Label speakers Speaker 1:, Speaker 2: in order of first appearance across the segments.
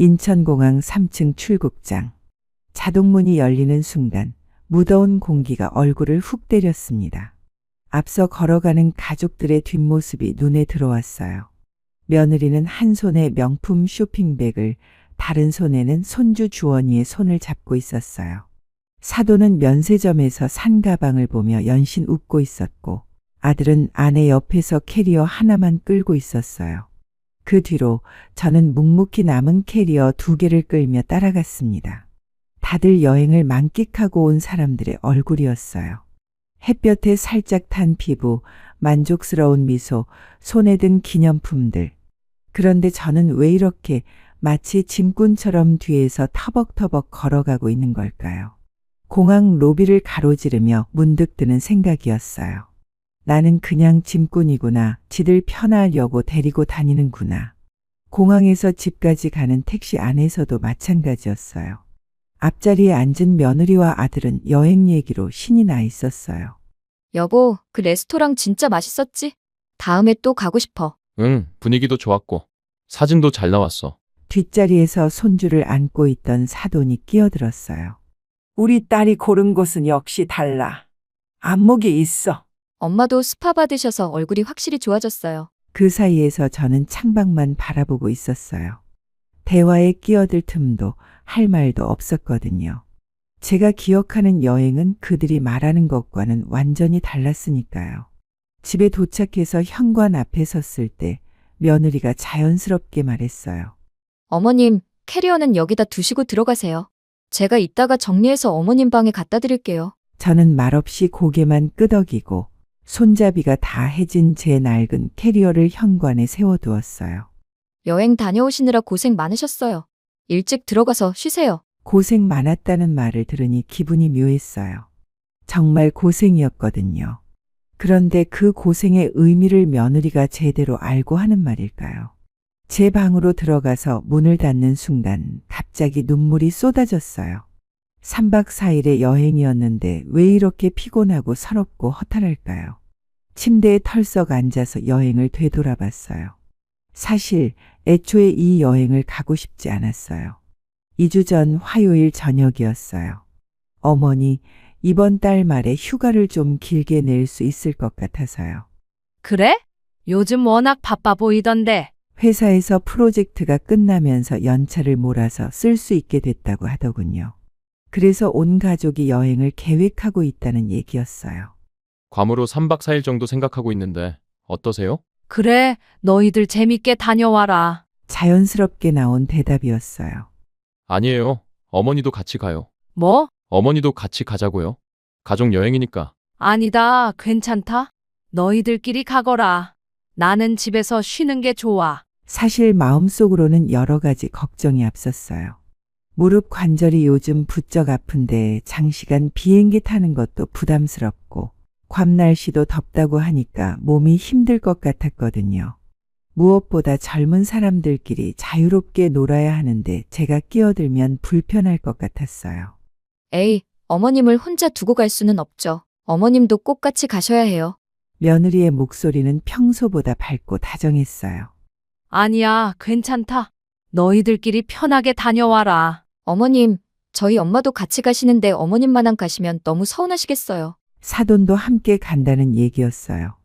Speaker 1: 인천공항 3층 출국장. 자동문이 열리는 순간 무더운 공기가 얼굴을 훅 때렸습니다. 앞서 걸어가는 가족들의 뒷모습이 눈에 들어왔어요. 며느리는 한 손에 명품 쇼핑백을, 다른 손에는 손주 주원이의 손을 잡고 있었어요. 사돈은 면세점에서 산 가방을 보며 연신 웃고 있었고, 아들은 아내 옆에서 캐리어 하나만 끌고 있었어요. 그 뒤로 저는 묵묵히 남은 캐리어 2개를 끌며 따라갔습니다. 다들 여행을 만끽하고 온 사람들의 얼굴이었어요. 햇볕에 살짝 탄 피부, 만족스러운 미소, 손에 든 기념품들. 그런데 저는 왜 이렇게 마치 짐꾼처럼 뒤에서 터벅터벅 걸어가고 있는 걸까요? 공항 로비를 가로지르며 문득 드는 생각이었어요. 나는 그냥 짐꾼이구나. 지들 편하려고 데리고 다니는구나. 공항에서 집까지 가는 택시 안에서도 마찬가지였어요. 앞자리에 앉은 며느리와 아들은 여행 얘기로 신이 나 있었어요.
Speaker 2: 여보, 그 레스토랑 진짜 맛있었지? 다음에 또 가고 싶어.
Speaker 3: 응, 분위기도 좋았고 사진도 잘 나왔어.
Speaker 1: 뒷자리에서 손주를 안고 있던 사돈이 끼어들었어요. 우리 딸이 고른 곳은 역시 달라. 안목이 있어.
Speaker 2: 엄마도 스파 받으셔서 얼굴이 확실히 좋아졌어요.
Speaker 1: 그 사이에서 저는 창밖만 바라보고 있었어요. 대화에 끼어들 틈도 할 말도 없었거든요. 제가 기억하는 여행은 그들이 말하는 것과는 완전히 달랐으니까요. 집에 도착해서 현관 앞에 섰을 때 며느리가 자연스럽게 말했어요.
Speaker 2: 어머님, 캐리어는 여기다 두시고 들어가세요. 제가 이따가 정리해서 어머님 방에 갖다 드릴게요.
Speaker 1: 저는 말없이 고개만 끄덕이고 손잡이가 다 해진 제 낡은 캐리어를 현관에 세워두었어요.
Speaker 2: 여행 다녀오시느라 고생 많으셨어요. 일찍 들어가서 쉬세요.
Speaker 1: 고생 많았다는 말을 들으니 기분이 묘했어요. 정말 고생이었거든요. 그런데 그 고생의 의미를 며느리가 제대로 알고 하는 말일까요? 제 방으로 들어가서 문을 닫는 순간 갑자기 눈물이 쏟아졌어요. 3박 4일의 여행이었는데 왜 이렇게 피곤하고 서럽고 허탈할까요? 침대에 털썩 앉아서 여행을 되돌아봤어요. 사실 애초에 이 여행을 가고 싶지 않았어요. 2주 전 화요일 저녁이었어요. 어머니, 이번 달 말에 휴가를 좀 길게 낼 수 있을 것 같아서요.
Speaker 4: 그래? 요즘 워낙 바빠 보이던데.
Speaker 1: 회사에서 프로젝트가 끝나면서 연차를 몰아서 쓸 수 있게 됐다고 하더군요. 그래서 온 가족이 여행을 계획하고 있다는 얘기였어요.
Speaker 3: 괌으로 3박 4일 정도 생각하고 있는데 어떠세요?
Speaker 4: 그래, 너희들 재밌게 다녀와라.
Speaker 1: 자연스럽게 나온 대답이었어요.
Speaker 3: 아니에요. 어머니도 같이 가요.
Speaker 4: 뭐?
Speaker 3: 어머니도 같이 가자고요. 가족 여행이니까.
Speaker 4: 아니다, 괜찮다. 너희들끼리 가거라. 나는 집에서 쉬는 게 좋아.
Speaker 1: 사실 마음속으로는 여러 가지 걱정이 앞섰어요. 무릎 관절이 요즘 부쩍 아픈데 장시간 비행기 타는 것도 부담스럽고 괌 날씨도 덥다고 하니까 몸이 힘들 것 같았거든요. 무엇보다 젊은 사람들끼리 자유롭게 놀아야 하는데 제가 끼어들면 불편할 것 같았어요.
Speaker 2: 에이, 어머님을 혼자 두고 갈 수는 없죠. 어머님도 꼭 같이 가셔야 해요.
Speaker 1: 며느리의 목소리는 평소보다 밝고 다정했어요.
Speaker 4: 아니야, 괜찮다. 너희들끼리 편하게 다녀와라.
Speaker 2: 어머님, 저희 엄마도 같이 가시는데 어머님만만 가시면 너무 서운하시겠어요.
Speaker 1: 사돈도 함께 간다는 얘기였어요.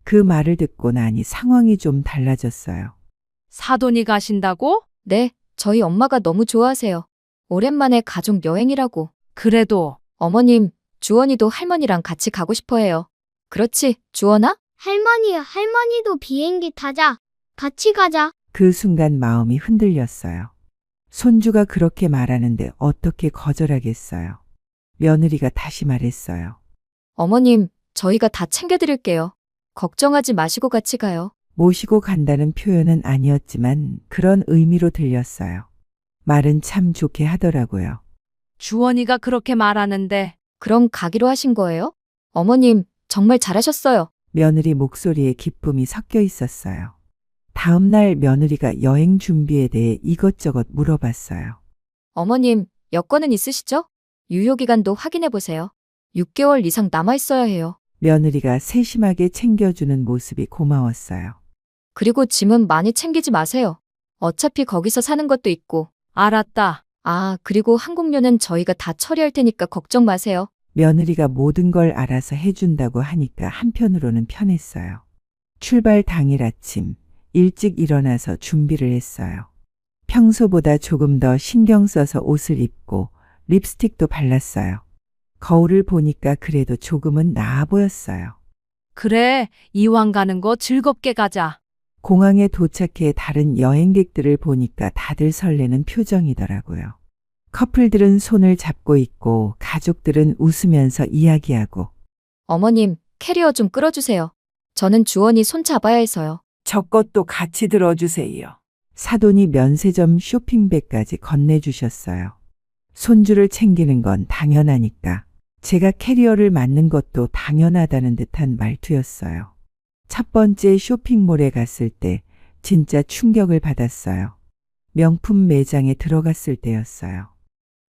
Speaker 1: 그 말을 듣고 나니 상황이 좀 달라졌어요.
Speaker 4: 사돈이 가신다고?
Speaker 2: 네, 저희 엄마가 너무 좋아하세요. 오랜만에 가족 여행이라고.
Speaker 4: 그래도
Speaker 2: 어머님, 주원이도 할머니랑 같이 가고 싶어 해요. 그렇지, 주원아?
Speaker 5: 할머니야, 할머니도 비행기 타자. 같이 가자.
Speaker 1: 그 순간 마음이 흔들렸어요. 손주가 그렇게 말하는데 어떻게 거절하겠어요. 며느리가 다시 말했어요.
Speaker 2: 어머님, 저희가 다 챙겨드릴게요. 걱정하지 마시고 같이 가요.
Speaker 1: 모시고 간다는 표현은 아니었지만 그런 의미로 들렸어요. 말은 참 좋게 하더라고요.
Speaker 4: 주원이가 그렇게 말하는데.
Speaker 2: 그럼 가기로 하신 거예요? 어머님, 정말 잘하셨어요.
Speaker 1: 며느리 목소리에 기쁨이 섞여 있었어요. 다음 날 며느리가 여행 준비에 대해 이것저것 물어봤어요.
Speaker 2: 어머님, 여권은 있으시죠? 유효기간도 확인해 보세요. 6개월 이상 남아있어야 해요.
Speaker 1: 며느리가 세심하게 챙겨주는 모습이 고마웠어요.
Speaker 2: 그리고 짐은 많이 챙기지 마세요. 어차피 거기서 사는 것도 있고
Speaker 4: 알았다.
Speaker 2: 아, 그리고 항공료는 저희가 다 처리할 테니까 걱정 마세요.
Speaker 1: 며느리가 모든 걸 알아서 해준다고 하니까 한편으로는 편했어요. 출발 당일 아침 일찍 일어나서 준비를 했어요. 평소보다 조금 더 신경 써서 옷을 입고 립스틱도 발랐어요. 거울을 보니까 그래도 조금은 나아 보였어요.
Speaker 4: 그래, 이왕 가는 거 즐겁게 가자.
Speaker 1: 공항에 도착해 다른 여행객들을 보니까 다들 설레는 표정이더라고요. 커플들은 손을 잡고 있고 가족들은 웃으면서 이야기하고
Speaker 2: 어머님, 캐리어 좀 끌어주세요. 저는 주원이 손 잡아야 해서요.
Speaker 1: 저 것도 같이 들어주세요. 사돈이 면세점 쇼핑백까지 건네주셨어요. 손주를 챙기는 건 당연하니까 제가 캐리어를 맡는 것도 당연하다는 듯한 말투였어요. 첫 번째 쇼핑몰에 갔을 때 진짜 충격을 받았어요. 명품 매장에 들어갔을 때였어요.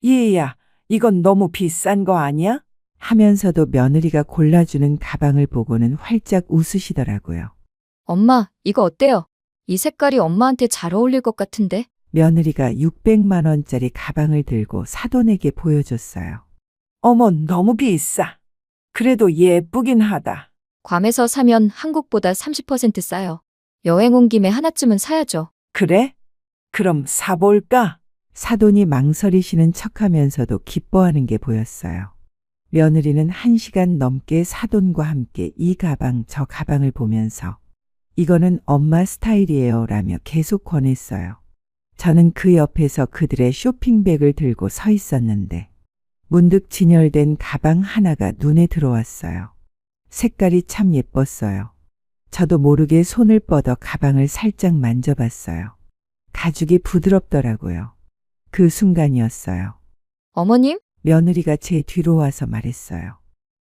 Speaker 1: 얘야, 이건 너무 비싼 거 아니야? 하면서도 며느리가 골라주는 가방을 보고는 활짝 웃으시더라고요.
Speaker 2: 엄마, 이거 어때요? 이 색깔이 엄마한테 잘 어울릴 것 같은데?
Speaker 1: 며느리가 600만 원짜리 가방을 들고 사돈에게 보여줬어요. 어머, 너무 비싸. 그래도 예쁘긴 하다.
Speaker 2: 괌에서 사면 한국보다 30% 싸요. 여행 온 김에 하나쯤은 사야죠.
Speaker 1: 그래? 그럼 사볼까? 사돈이 망설이시는 척하면서도 기뻐하는 게 보였어요. 며느리는 1시간 넘게 사돈과 함께 이 가방 저 가방을 보면서 이거는 엄마 스타일이에요 라며 계속 권했어요. 저는 그 옆에서 그들의 쇼핑백을 들고 서 있었는데 문득 진열된 가방 하나가 눈에 들어왔어요. 색깔이 참 예뻤어요. 저도 모르게 손을 뻗어 가방을 살짝 만져봤어요. 가죽이 부드럽더라고요. 그 순간이었어요.
Speaker 2: 어머님?
Speaker 1: 며느리가 제 뒤로 와서 말했어요.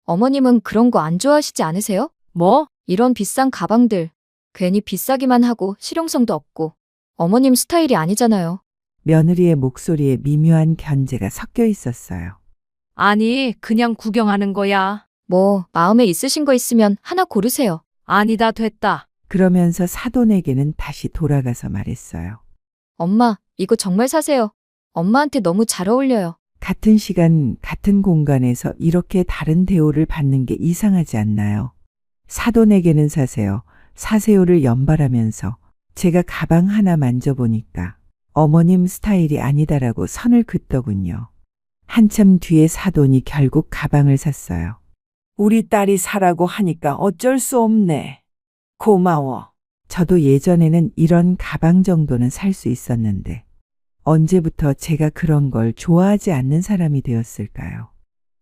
Speaker 2: 어머님은 그런 거 안 좋아하시지 않으세요?
Speaker 4: 뭐?
Speaker 2: 이런 비싼 가방들. 괜히 비싸기만 하고 실용성도 없고. 어머님 스타일이 아니잖아요.
Speaker 1: 며느리의 목소리에 미묘한 견제가 섞여 있었어요.
Speaker 4: 아니, 그냥 구경하는 거야.
Speaker 2: 뭐, 마음에 있으신 거 있으면 하나 고르세요.
Speaker 4: 아니다, 됐다.
Speaker 1: 그러면서 사돈에게는 다시 돌아가서 말했어요.
Speaker 2: 엄마, 이거 정말 사세요. 엄마한테 너무 잘 어울려요.
Speaker 1: 같은 시간, 같은 공간에서 이렇게 다른 대우를 받는 게 이상하지 않나요? 사돈에게는 사세요. 사세요를 연발하면서 제가 가방 하나 만져보니까 어머님 스타일이 아니다라고 선을 긋더군요. 한참 뒤에 사돈이 결국 가방을 샀어요. 우리 딸이 사라고 하니까 어쩔 수 없네. 고마워. 저도 예전에는 이런 가방 정도는 살 수 있었는데 언제부터 제가 그런 걸 좋아하지 않는 사람이 되었을까요?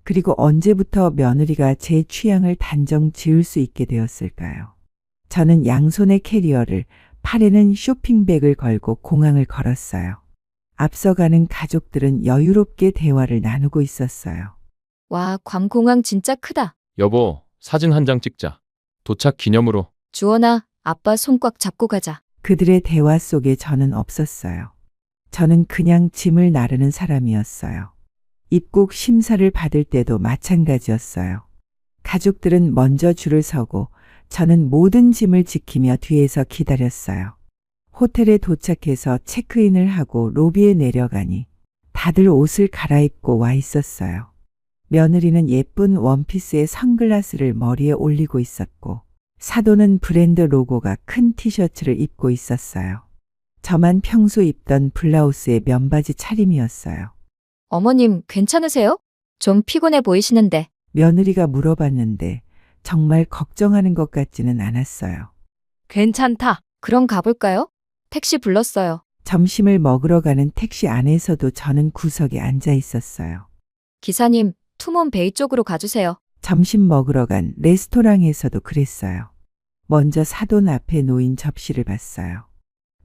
Speaker 1: 그리고 언제부터 며느리가 제 취향을 단정 지을 수 있게 되었을까요? 저는 양손에 캐리어를, 팔에는 쇼핑백을 걸고 공항을 걸었어요. 앞서가는 가족들은 여유롭게 대화를 나누고 있었어요.
Speaker 2: 와, 괌 공항 진짜 크다.
Speaker 3: 여보, 사진 한 장 찍자. 도착 기념으로.
Speaker 2: 주원아, 아빠 손 꽉 잡고 가자.
Speaker 1: 그들의 대화 속에 저는 없었어요. 저는 그냥 짐을 나르는 사람이었어요. 입국 심사를 받을 때도 마찬가지였어요. 가족들은 먼저 줄을 서고 저는 모든 짐을 지키며 뒤에서 기다렸어요. 호텔에 도착해서 체크인을 하고 로비에 내려가니 다들 옷을 갈아입고 와 있었어요. 며느리는 예쁜 원피스에 선글라스를 머리에 올리고 있었고 사돈은 브랜드 로고가 큰 티셔츠를 입고 있었어요. 저만 평소 입던 블라우스에 면바지 차림이었어요.
Speaker 2: 어머님, 괜찮으세요? 좀 피곤해 보이시는데.
Speaker 1: 며느리가 물어봤는데 정말 걱정하는 것 같지는 않았어요.
Speaker 4: 괜찮다.
Speaker 2: 그럼 가볼까요? 택시 불렀어요.
Speaker 1: 점심을 먹으러 가는 택시 안에서도 저는 구석에 앉아 있었어요.
Speaker 2: 기사님, 투몬 베이 쪽으로 가주세요.
Speaker 1: 점심 먹으러 간 레스토랑에서도 그랬어요. 먼저 사돈 앞에 놓인 접시를 봤어요.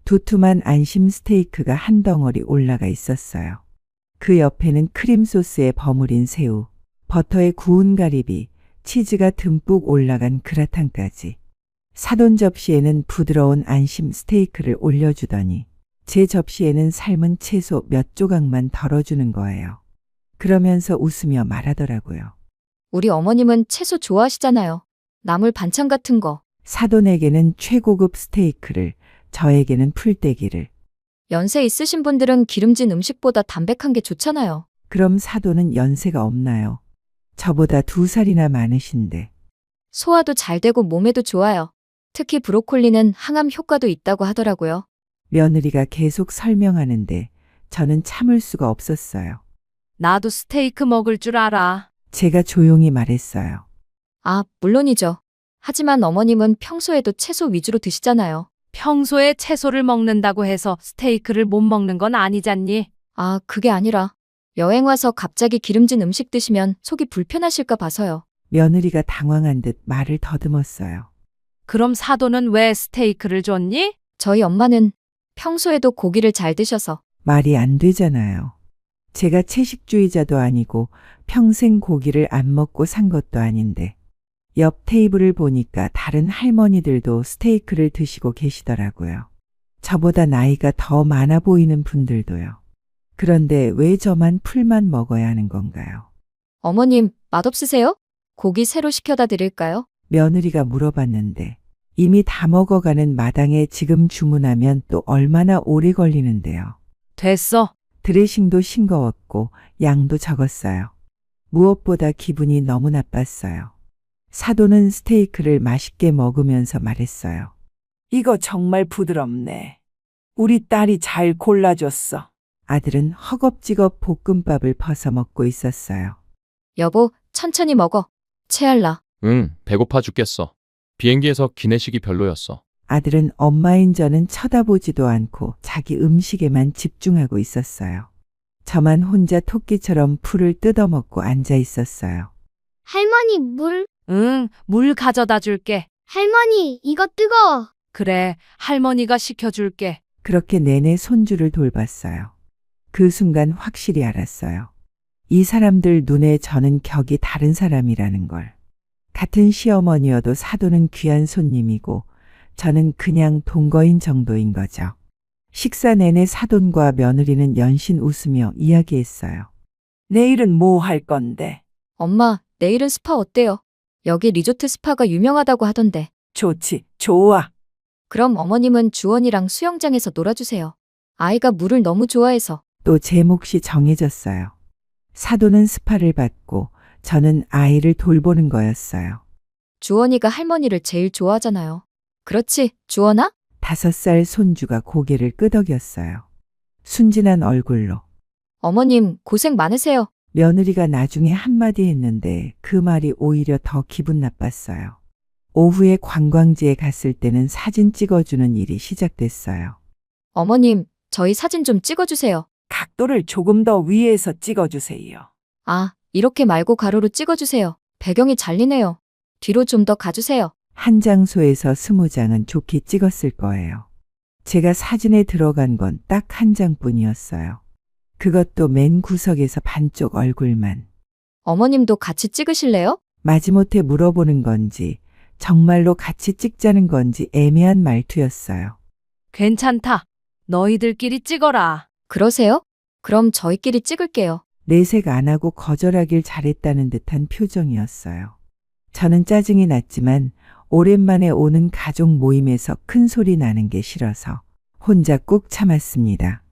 Speaker 1: 두툼한 안심 스테이크가 한 덩어리 올라가 있었어요. 그 옆에는 크림 소스에 버무린 새우, 버터에 구운 가리비, 치즈가 듬뿍 올라간 그라탕까지. 사돈 접시에는 부드러운 안심 스테이크를 올려주더니 제 접시에는 삶은 채소 몇 조각만 덜어주는 거예요. 그러면서 웃으며 말하더라고요.
Speaker 2: 우리 어머님은 채소 좋아하시잖아요. 나물 반찬 같은 거.
Speaker 1: 사돈에게는 최고급 스테이크를, 저에게는 풀떼기를.
Speaker 2: 연세 있으신 분들은 기름진 음식보다 담백한 게 좋잖아요.
Speaker 1: 그럼 사돈은 연세가 없나요? 저보다 2살이나 많으신데.
Speaker 2: 소화도 잘 되고 몸에도 좋아요. 특히 브로콜리는 항암 효과도 있다고 하더라고요.
Speaker 1: 며느리가 계속 설명하는데 저는 참을 수가 없었어요.
Speaker 4: 나도 스테이크 먹을 줄 알아.
Speaker 1: 제가 조용히 말했어요.
Speaker 2: 아, 물론이죠. 하지만 어머님은 평소에도 채소 위주로 드시잖아요.
Speaker 4: 평소에 채소를 먹는다고 해서 스테이크를 못 먹는 건 아니잖니?
Speaker 2: 아, 그게 아니라 여행 와서 갑자기 기름진 음식 드시면 속이 불편하실까 봐서요.
Speaker 1: 며느리가 당황한 듯 말을 더듬었어요.
Speaker 4: 그럼 사돈은 왜 스테이크를 줬니?
Speaker 2: 저희 엄마는 평소에도 고기를 잘 드셔서
Speaker 1: 말이 안 되잖아요. 제가 채식주의자도 아니고 평생 고기를 안 먹고 산 것도 아닌데. 옆 테이블을 보니까 다른 할머니들도 스테이크를 드시고 계시더라고요. 저보다 나이가 더 많아 보이는 분들도요. 그런데 왜 저만 풀만 먹어야 하는 건가요?
Speaker 2: 어머님, 맛없으세요? 고기 새로 시켜다 드릴까요?
Speaker 1: 며느리가 물어봤는데 이미 다 먹어가는 마당에 지금 주문하면 또 얼마나 오래 걸리는데요.
Speaker 4: 됐어.
Speaker 1: 드레싱도 싱거웠고 양도 적었어요. 무엇보다 기분이 너무 나빴어요. 사돈은 스테이크를 맛있게 먹으면서 말했어요. 이거 정말 부드럽네. 우리 딸이 잘 골라줬어. 아들은 허겁지겁 볶음밥을 퍼서 먹고 있었어요.
Speaker 2: 여보, 천천히 먹어. 체할라.
Speaker 3: 응, 배고파 죽겠어. 비행기에서 기내식이 별로였어.
Speaker 1: 아들은 엄마인 저는 쳐다보지도 않고 자기 음식에만 집중하고 있었어요. 저만 혼자 토끼처럼 풀을 뜯어먹고 앉아 있었어요.
Speaker 5: 할머니, 물.
Speaker 4: 응, 물 가져다 줄게.
Speaker 5: 할머니, 이거 뜨거워.
Speaker 4: 그래, 할머니가 시켜줄게.
Speaker 1: 그렇게 내내 손주를 돌봤어요. 그 순간 확실히 알았어요. 이 사람들 눈에 저는 격이 다른 사람이라는 걸. 같은 시어머니여도 사돈은 귀한 손님이고 저는 그냥 동거인 정도인 거죠. 식사 내내 사돈과 며느리는 연신 웃으며 이야기했어요. 내일은 뭐 할 건데?
Speaker 2: 엄마, 내일은 스파 어때요? 여기 리조트 스파가 유명하다고 하던데.
Speaker 1: 좋지, 좋아.
Speaker 2: 그럼 어머님은 주원이랑 수영장에서 놀아주세요. 아이가 물을 너무 좋아해서.
Speaker 1: 또 제 몫이 정해졌어요. 사돈은 스파를 받고 저는 아이를 돌보는 거였어요.
Speaker 2: 주원이가 할머니를 제일 좋아하잖아요. 그렇지, 주원아?
Speaker 1: 5살 손주가 고개를 끄덕였어요. 순진한 얼굴로.
Speaker 2: 어머님, 고생 많으세요.
Speaker 1: 며느리가 나중에 한마디 했는데 그 말이 오히려 더 기분 나빴어요. 오후에 관광지에 갔을 때는 사진 찍어주는 일이 시작됐어요.
Speaker 2: 어머님, 저희 사진 좀 찍어주세요.
Speaker 1: 각도를 조금 더 위에서 찍어주세요.
Speaker 2: 아, 이렇게 말고 가로로 찍어주세요. 배경이 잘리네요. 뒤로 좀 더 가주세요.
Speaker 1: 한 장소에서 20장은 좋게 찍었을 거예요. 제가 사진에 들어간 건 딱 한 장뿐이었어요. 그것도 맨 구석에서 반쪽 얼굴만.
Speaker 2: 어머님도 같이 찍으실래요?
Speaker 1: 마지못해 물어보는 건지 정말로 같이 찍자는 건지 애매한 말투였어요.
Speaker 4: 괜찮다. 너희들끼리 찍어라.
Speaker 2: 그러세요? 그럼 저희끼리 찍을게요.
Speaker 1: 내색 안 하고 거절하길 잘했다는 듯한 표정이었어요. 저는 짜증이 났지만 오랜만에 오는 가족 모임에서 큰 소리 나는 게 싫어서 혼자 꾹 참았습니다.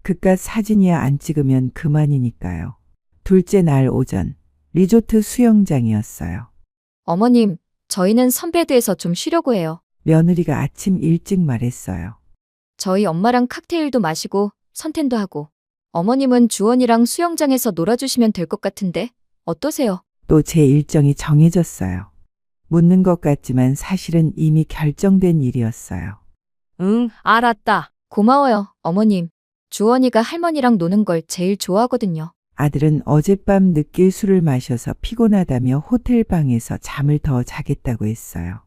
Speaker 1: 그깟 사진이야 안 찍으면 그만이니까요. 둘째 날 오전 리조트 수영장이었어요.
Speaker 2: 어머님, 저희는 선베드에서 좀 쉬려고 해요.
Speaker 1: 며느리가 아침 일찍 말했어요.
Speaker 2: 저희 엄마랑 칵테일도 마시고 선탠도 하고 어머님은 주원이랑 수영장에서 놀아주시면 될 것 같은데 어떠세요?
Speaker 1: 또 제 일정이 정해졌어요. 묻는 것 같지만 사실은 이미 결정된 일이었어요.
Speaker 4: 응, 알았다.
Speaker 2: 고마워요, 어머님. 주원이가 할머니랑 노는 걸 제일 좋아하거든요.
Speaker 1: 아들은 어젯밤 늦게 술을 마셔서 피곤하다며 호텔 방에서 잠을 더 자겠다고 했어요.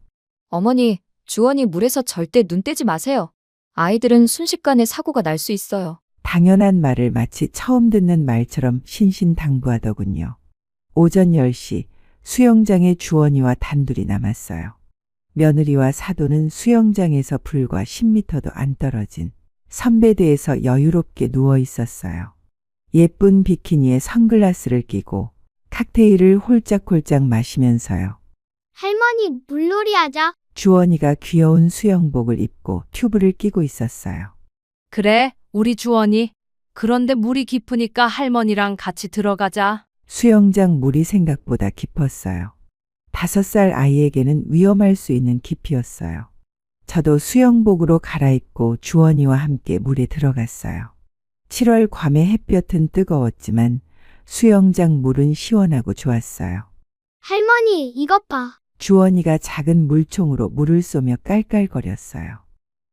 Speaker 2: 어머니, 주원이 물에서 절대 눈 떼지 마세요. 아이들은 순식간에 사고가 날 수 있어요.
Speaker 1: 당연한 말을 마치 처음 듣는 말처럼 신신당부하더군요. 오전 10시 수영장에 주원이와 단둘이 남았어요. 며느리와 사돈은 수영장에서 불과 10m도 안 떨어진 선베드에서 여유롭게 누워 있었어요. 예쁜 비키니에 선글라스를 끼고 칵테일을 홀짝홀짝 마시면서요.
Speaker 5: 할머니, 물놀이 하자.
Speaker 1: 주원이가 귀여운 수영복을 입고 튜브를 끼고 있었어요.
Speaker 4: 그래, 우리 주원이. 그런데 물이 깊으니까 할머니랑 같이 들어가자.
Speaker 1: 수영장 물이 생각보다 깊었어요. 5살 아이에게는 위험할 수 있는 깊이였어요. 저도 수영복으로 갈아입고 주원이와 함께 물에 들어갔어요. 7월 밤의 햇볕은 뜨거웠지만 수영장 물은 시원하고 좋았어요.
Speaker 5: 할머니, 이것 봐.
Speaker 1: 주원이가 작은 물총으로 물을 쏘며 깔깔거렸어요.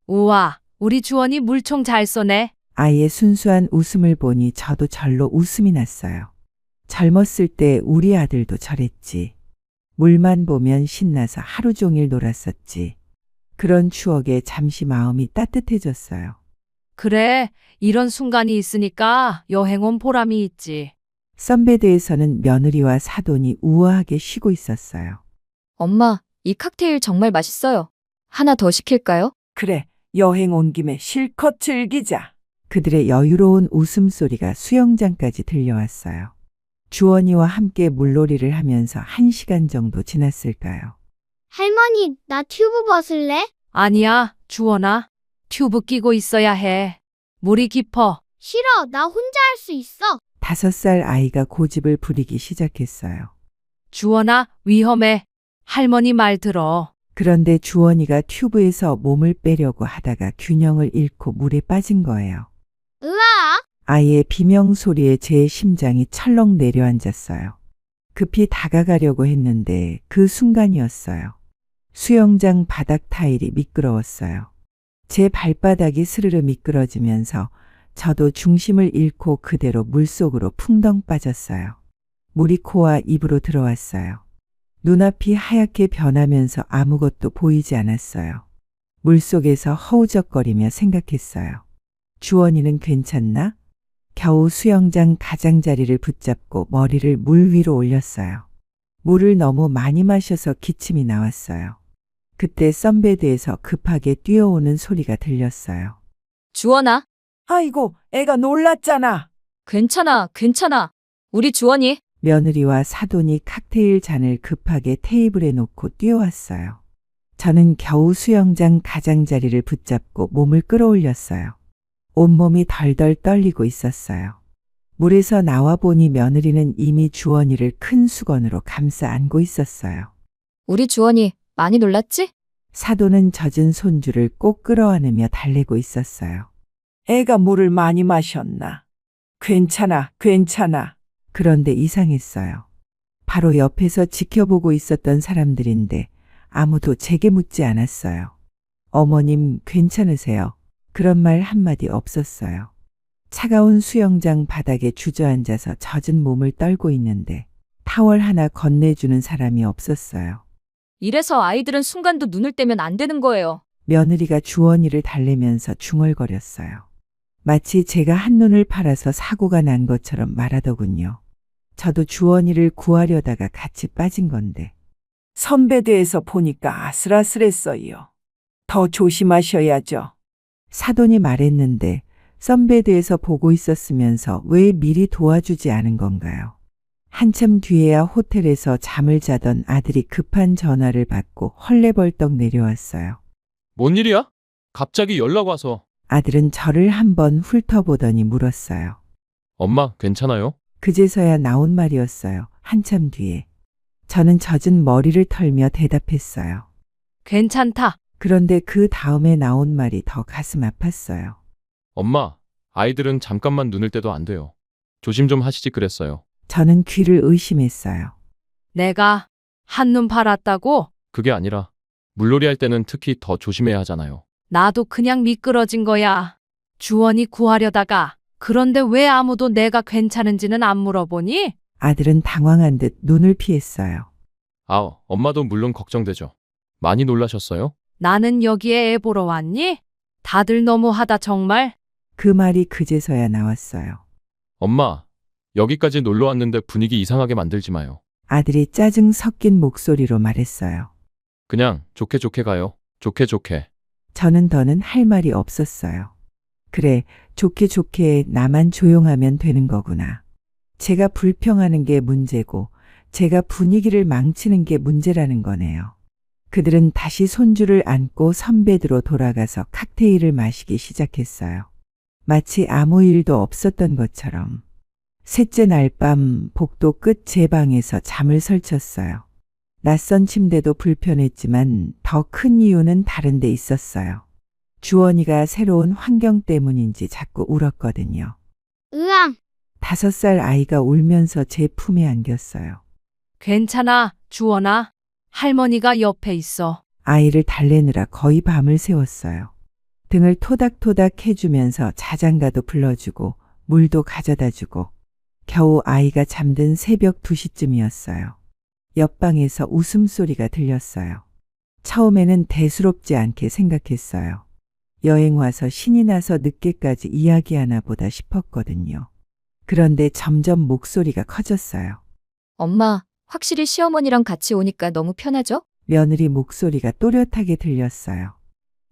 Speaker 4: 우와, 우리 주원이 물총 잘 쏘네.
Speaker 1: 아이의 순수한 웃음을 보니 저도 절로 웃음이 났어요. 젊었을 때 우리 아들도 저랬지. 물만 보면 신나서 하루 종일 놀았었지. 그런 추억에 잠시 마음이 따뜻해졌어요.
Speaker 4: 그래, 이런 순간이 있으니까 여행 온 보람이 있지.
Speaker 1: 선베드에서는 며느리와 사돈이 우아하게 쉬고 있었어요.
Speaker 2: 엄마, 이 칵테일 정말 맛있어요. 하나 더 시킬까요?
Speaker 1: 그래, 여행 온 김에 실컷 즐기자. 그들의 여유로운 웃음소리가 수영장까지 들려왔어요. 주원이와 함께 물놀이를 하면서 1시간 정도 지났을까요?
Speaker 5: 할머니, 나 튜브 벗을래?
Speaker 4: 아니야, 주원아. 튜브 끼고 있어야 해. 물이 깊어.
Speaker 5: 싫어, 나 혼자 할 수 있어.
Speaker 1: 5살 아이가 고집을 부리기 시작했어요.
Speaker 4: 주원아, 위험해. 할머니 말 들어.
Speaker 1: 그런데 주원이가 튜브에서 몸을 빼려고 하다가 균형을 잃고 물에 빠진 거예요.
Speaker 5: 으아!
Speaker 1: 아이의 비명 소리에 제 심장이 철렁 내려앉았어요. 급히 다가가려고 했는데 그 순간이었어요. 수영장 바닥 타일이 미끄러웠어요. 제 발바닥이 스르르 미끄러지면서 저도 중심을 잃고 그대로 물속으로 풍덩 빠졌어요. 물이 코와 입으로 들어왔어요. 눈앞이 하얗게 변하면서 아무것도 보이지 않았어요. 물속에서 허우적거리며 생각했어요. 주원이는 괜찮나? 겨우 수영장 가장자리를 붙잡고 머리를 물 위로 올렸어요. 물을 너무 많이 마셔서 기침이 나왔어요. 그때 선베드에서 급하게 뛰어오는 소리가 들렸어요.
Speaker 2: 주원아,
Speaker 1: 아이고, 애가 놀랐잖아.
Speaker 2: 괜찮아, 괜찮아. 우리 주원이.
Speaker 1: 며느리와 사돈이 칵테일 잔을 급하게 테이블에 놓고 뛰어왔어요. 저는 겨우 수영장 가장자리를 붙잡고 몸을 끌어올렸어요. 온몸이 덜덜 떨리고 있었어요. 물에서 나와 보니 며느리는 이미 주원이를 큰 수건으로 감싸 안고 있었어요.
Speaker 2: 우리 주원이 많이 놀랐지?
Speaker 1: 사돈은 젖은 손주를 꼭 끌어안으며 달래고 있었어요. 애가 물을 많이 마셨나? 괜찮아, 괜찮아. 그런데 이상했어요. 바로 옆에서 지켜보고 있었던 사람들인데 아무도 제게 묻지 않았어요. 어머님, 괜찮으세요? 그런 말 한마디 없었어요. 차가운 수영장 바닥에 주저앉아서 젖은 몸을 떨고 있는데 타월 하나 건네주는 사람이 없었어요.
Speaker 2: 이래서 아이들은 순간도 눈을 떼면 안 되는 거예요.
Speaker 1: 며느리가 주원이를 달래면서 중얼거렸어요. 마치 제가 한눈을 팔아서 사고가 난 것처럼 말하더군요. 저도 주원이를 구하려다가 같이 빠진 건데. 선베드에서 보니까 아슬아슬했어요. 더 조심하셔야죠. 사돈이 말했는데 선베드에서 보고 있었으면서 왜 미리 도와주지 않은 건가요? 한참 뒤에야 호텔에서 잠을 자던 아들이 급한 전화를 받고 헐레벌떡 내려왔어요.
Speaker 3: 뭔 일이야? 갑자기 연락 와서.
Speaker 1: 아들은 저를 한번 훑어보더니 물었어요.
Speaker 3: 엄마, 괜찮아요?
Speaker 1: 그제서야 나온 말이었어요. 한참 뒤에. 저는 젖은 머리를 털며 대답했어요.
Speaker 4: 괜찮다.
Speaker 1: 그런데 그 다음에 나온 말이 더 가슴 아팠어요.
Speaker 3: 엄마, 아이들은 잠깐만 눈을 떼도 안 돼요. 조심 좀 하시지 그랬어요.
Speaker 1: 저는 귀를 의심했어요.
Speaker 4: 내가 한눈 팔았다고?
Speaker 3: 그게 아니라 물놀이 할 때는 특히 더 조심해야 하잖아요.
Speaker 4: 나도 그냥 미끄러진 거야. 주원이 구하려다가. 그런데 왜 아무도 내가 괜찮은지는 안 물어보니?
Speaker 1: 아들은 당황한 듯 눈을 피했어요.
Speaker 3: 아, 엄마도 물론 걱정되죠. 많이 놀라셨어요?
Speaker 4: 나는 여기에 애 보러 왔니? 다들 너무하다 정말.
Speaker 1: 그 말이 그제서야 나왔어요.
Speaker 3: 엄마, 여기까지 놀러 왔는데 분위기 이상하게 만들지 마요.
Speaker 1: 아들이 짜증 섞인 목소리로 말했어요.
Speaker 3: 그냥 좋게 좋게 가요. 좋게 좋게.
Speaker 1: 저는 더는 할 말이 없었어요. 그래, 좋게 좋게 나만 조용하면 되는 거구나. 제가 불평하는 게 문제고 제가 분위기를 망치는 게 문제라는 거네요. 그들은 다시 손주를 안고 선베드로 돌아가서 칵테일을 마시기 시작했어요. 마치 아무 일도 없었던 것처럼. 셋째 날 밤 복도 끝 제 방에서 잠을 설쳤어요. 낯선 침대도 불편했지만 더 큰 이유는 다른 데 있었어요. 주원이가 새로운 환경 때문인지 자꾸 울었거든요.
Speaker 5: 으앙,
Speaker 1: 5살 아이가 울면서 제 품에 안겼어요.
Speaker 4: 괜찮아, 주원아. 할머니가 옆에 있어.
Speaker 1: 아이를 달래느라 거의 밤을 새웠어요. 등을 토닥토닥 해주면서 자장가도 불러주고 물도 가져다 주고 겨우 아이가 잠든 새벽 2시쯤이었어요. 옆방에서 웃음소리가 들렸어요. 처음에는 대수롭지 않게 생각했어요. 여행 와서 신이 나서 늦게까지 이야기하나 보다 싶었거든요. 그런데 점점 목소리가 커졌어요.
Speaker 2: 엄마, 확실히 시어머니랑 같이 오니까 너무 편하죠?
Speaker 1: 며느리 목소리가 또렷하게 들렸어요.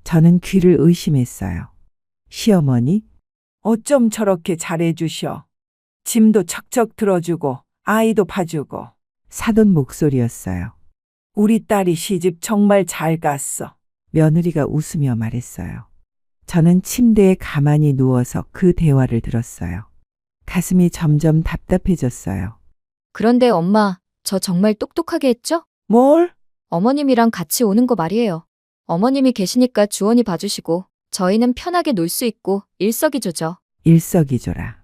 Speaker 1: 저는 귀를 의심했어요. 시어머니? 어쩜 저렇게 잘해주셔. 짐도 척척 들어주고 아이도 봐주고. 사돈 목소리였어요. 우리 딸이 시집 정말 잘 갔어. 며느리가 웃으며 말했어요. 저는 침대에 가만히 누워서 그 대화를 들었어요. 가슴이 점점 답답해졌어요.
Speaker 2: 그런데 엄마, 저 정말 똑똑하게 했죠?
Speaker 1: 뭘?
Speaker 2: 어머님이랑 같이 오는 거 말이에요. 어머님이 계시니까 주원이 봐주시고 저희는 편하게 놀 수 있고 일석이조죠.
Speaker 1: 일석이조라.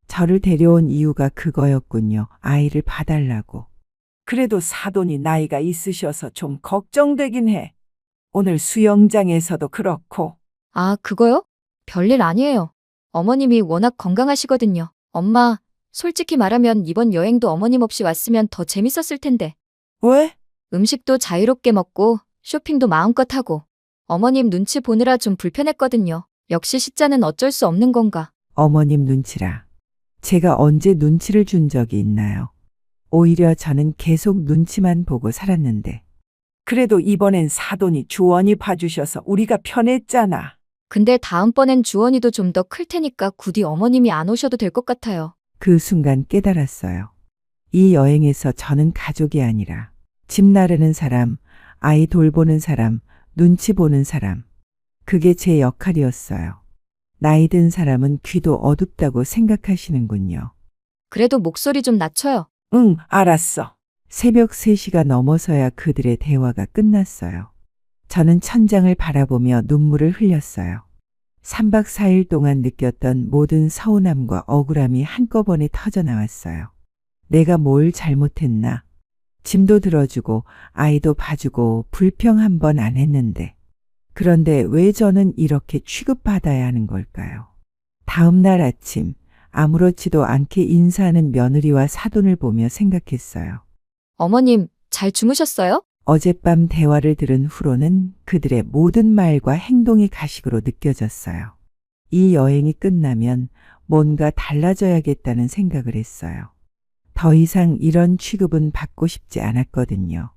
Speaker 1: 저를 데려온 이유가 그거였군요. 아이를 봐달라고. 그래도 사돈이 나이가 있으셔서 좀 걱정되긴 해. 오늘 수영장에서도 그렇고.
Speaker 2: 아, 그거요? 별일 아니에요. 어머님이 워낙 건강하시거든요. 엄마, 솔직히 말하면 이번 여행도 어머님 없이 왔으면 더 재밌었을 텐데.
Speaker 1: 왜?
Speaker 2: 음식도 자유롭게 먹고 쇼핑도 마음껏 하고 어머님 눈치 보느라 좀 불편했거든요. 역시 시자는 어쩔 수 없는 건가.
Speaker 1: 어머님 눈치라. 제가 언제 눈치를 준 적이 있나요? 오히려 저는 계속 눈치만 보고 살았는데. 그래도 이번엔 사돈이 주원이 봐주셔서 우리가 편했잖아.
Speaker 2: 근데 다음번엔 주원이도 좀 더 클 테니까 굳이 어머님이 안 오셔도 될 것 같아요.
Speaker 1: 그 순간 깨달았어요. 이 여행에서 저는 가족이 아니라 집 나르는 사람, 아이 돌보는 사람, 눈치 보는 사람. 그게 제 역할이었어요. 나이 든 사람은 귀도 어둡다고 생각하시는군요.
Speaker 2: 그래도 목소리 좀 낮춰요.
Speaker 1: 응, 알았어. 새벽 3시가 넘어서야 그들의 대화가 끝났어요. 저는 천장을 바라보며 눈물을 흘렸어요. 3박 4일 동안 느꼈던 모든 서운함과 억울함이 한꺼번에 터져 나왔어요. 내가 뭘 잘못했나? 짐도 들어주고 아이도 봐주고 불평 한 번 안 했는데. 그런데 왜 저는 이렇게 취급받아야 하는 걸까요? 다음 날 아침 아무렇지도 않게 인사하는 며느리와 사돈을 보며 생각했어요.
Speaker 2: 어머님, 잘 주무셨어요?
Speaker 1: 어젯밤 대화를 들은 후로는 그들의 모든 말과 행동이 가식으로 느껴졌어요. 이 여행이 끝나면 뭔가 달라져야겠다는 생각을 했어요. 더 이상 이런 취급은 받고 싶지 않았거든요.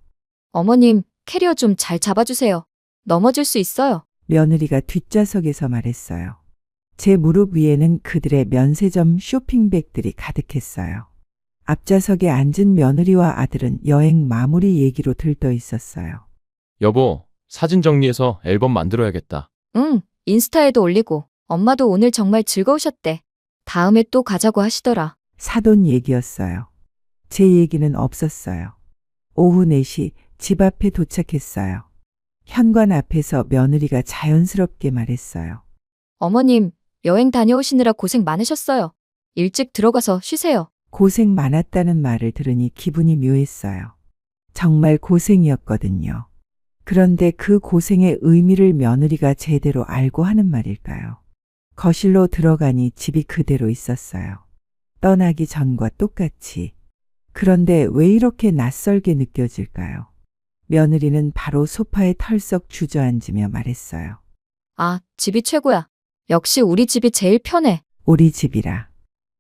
Speaker 2: 어머님, 캐리어 좀 잘 잡아주세요. 넘어질 수 있어요.
Speaker 1: 며느리가 뒷좌석에서 말했어요. 제 무릎 위에는 그들의 면세점 쇼핑백들이 가득했어요. 앞좌석에 앉은 며느리와 아들은 여행 마무리 얘기로 들떠 있었어요.
Speaker 3: 여보, 사진 정리해서 앨범 만들어야겠다.
Speaker 2: 응, 인스타에도 올리고. 엄마도 오늘 정말 즐거우셨대. 다음에 또 가자고 하시더라.
Speaker 1: 사돈 얘기였어요. 제 얘기는 없었어요. 오후 4시 집 앞에 도착했어요. 현관 앞에서 며느리가 자연스럽게 말했어요.
Speaker 2: 어머님, 여행 다녀오시느라 고생 많으셨어요. 일찍 들어가서 쉬세요.
Speaker 1: 고생 많았다는 말을 들으니 기분이 묘했어요. 정말 고생이었거든요. 그런데 그 고생의 의미를 며느리가 제대로 알고 하는 말일까요? 거실로 들어가니 집이 그대로 있었어요. 떠나기 전과 똑같이. 그런데 왜 이렇게 낯설게 느껴질까요? 며느리는 바로 소파에 털썩 주저앉으며 말했어요.
Speaker 2: 아, 집이 최고야. 역시 우리 집이 제일 편해.
Speaker 1: 우리 집이라.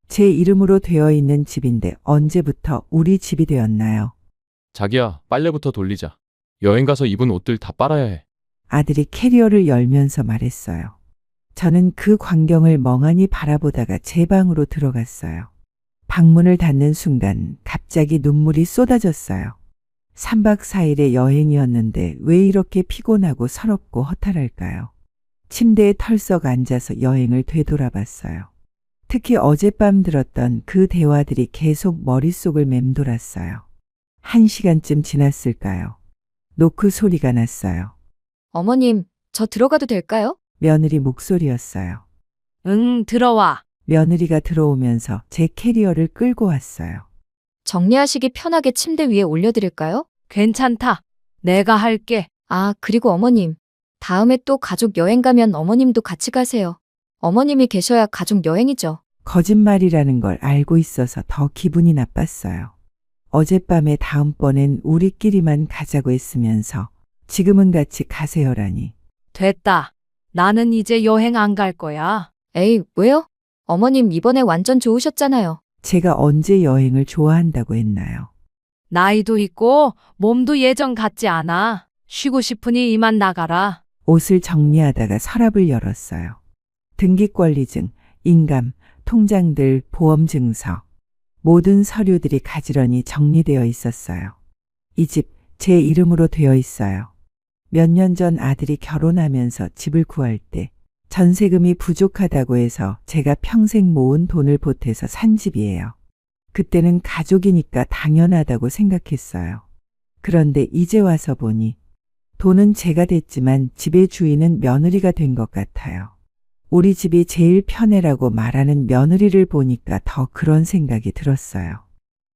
Speaker 1: 제 이름으로 되어 있는 집인데 언제부터 우리 집이 되었나요?
Speaker 3: 자기야, 빨래부터 돌리자. 여행 가서 입은 옷들 다 빨아야 해.
Speaker 1: 아들이 캐리어를 열면서 말했어요. 저는 그 광경을 멍하니 바라보다가 제 방으로 들어갔어요. 방문을 닫는 순간 갑자기 눈물이 쏟아졌어요. 3박 4일의 여행이었는데 왜 이렇게 피곤하고 서럽고 허탈할까요? 침대에 털썩 앉아서 여행을 되돌아봤어요. 특히 어젯밤 들었던 그 대화들이 계속 머릿속을 맴돌았어요. 1시간쯤 지났을까요? 노크 소리가 났어요.
Speaker 2: 어머님, 저 들어가도 될까요?
Speaker 1: 며느리 목소리였어요.
Speaker 4: 응, 들어와.
Speaker 1: 며느리가 들어오면서 제 캐리어를 끌고 왔어요.
Speaker 2: 정리하시기 편하게 침대 위에 올려드릴까요?
Speaker 4: 괜찮다. 내가 할게.
Speaker 2: 아, 그리고 어머님. 다음에 또 가족 여행 가면 어머님도 같이 가세요. 어머님이 계셔야 가족 여행이죠.
Speaker 1: 거짓말이라는 걸 알고 있어서 더 기분이 나빴어요. 어젯밤에 다음번엔 우리끼리만 가자고 했으면서 지금은 같이 가세요라니.
Speaker 4: 됐다. 나는 이제 여행 안 갈 거야.
Speaker 2: 에이, 왜요? 어머님 이번에 완전 좋으셨잖아요.
Speaker 1: 제가 언제 여행을 좋아한다고 했나요?
Speaker 4: 나이도 있고 몸도 예전 같지 않아. 쉬고 싶으니 이만 나가라.
Speaker 1: 옷을 정리하다가 서랍을 열었어요. 등기권리증, 인감, 통장들, 보험증서. 모든 서류들이 가지런히 정리되어 있었어요. 이 집 제 이름으로 되어 있어요. 몇 년 전 아들이 결혼하면서 집을 구할 때 전세금이 부족하다고 해서 제가 평생 모은 돈을 보태서 산 집이에요. 그때는 가족이니까 당연하다고 생각했어요. 그런데 이제 와서 보니 돈은 제가 됐지만 집의 주인은 며느리가 된 것 같아요. 우리 집이 제일 편해라고 말하는 며느리를 보니까 더 그런 생각이 들었어요.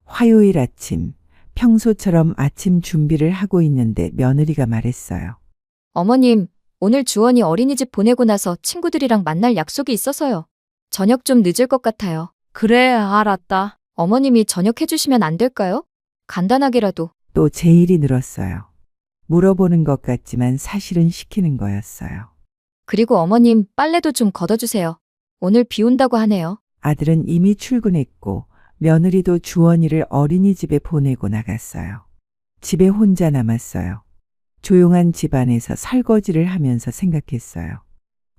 Speaker 1: 화요일 아침, 평소처럼 아침 준비를 하고 있는데 며느리가 말했어요.
Speaker 2: 어머님, 오늘 주원이 어린이집 보내고 나서 친구들이랑 만날 약속이 있어서요. 저녁 좀 늦을 것 같아요.
Speaker 4: 그래, 알았다.
Speaker 2: 어머님이 저녁 해주시면 안 될까요? 간단하게라도.
Speaker 1: 또 제 일이 늘었어요. 물어보는 것 같지만 사실은 시키는 거였어요.
Speaker 2: 그리고 어머님, 빨래도 좀 걷어주세요. 오늘 비 온다고 하네요.
Speaker 1: 아들은 이미 출근했고 며느리도 주원이를 어린이집에 보내고 나갔어요. 집에 혼자 남았어요. 조용한 집안에서 설거지를 하면서 생각했어요.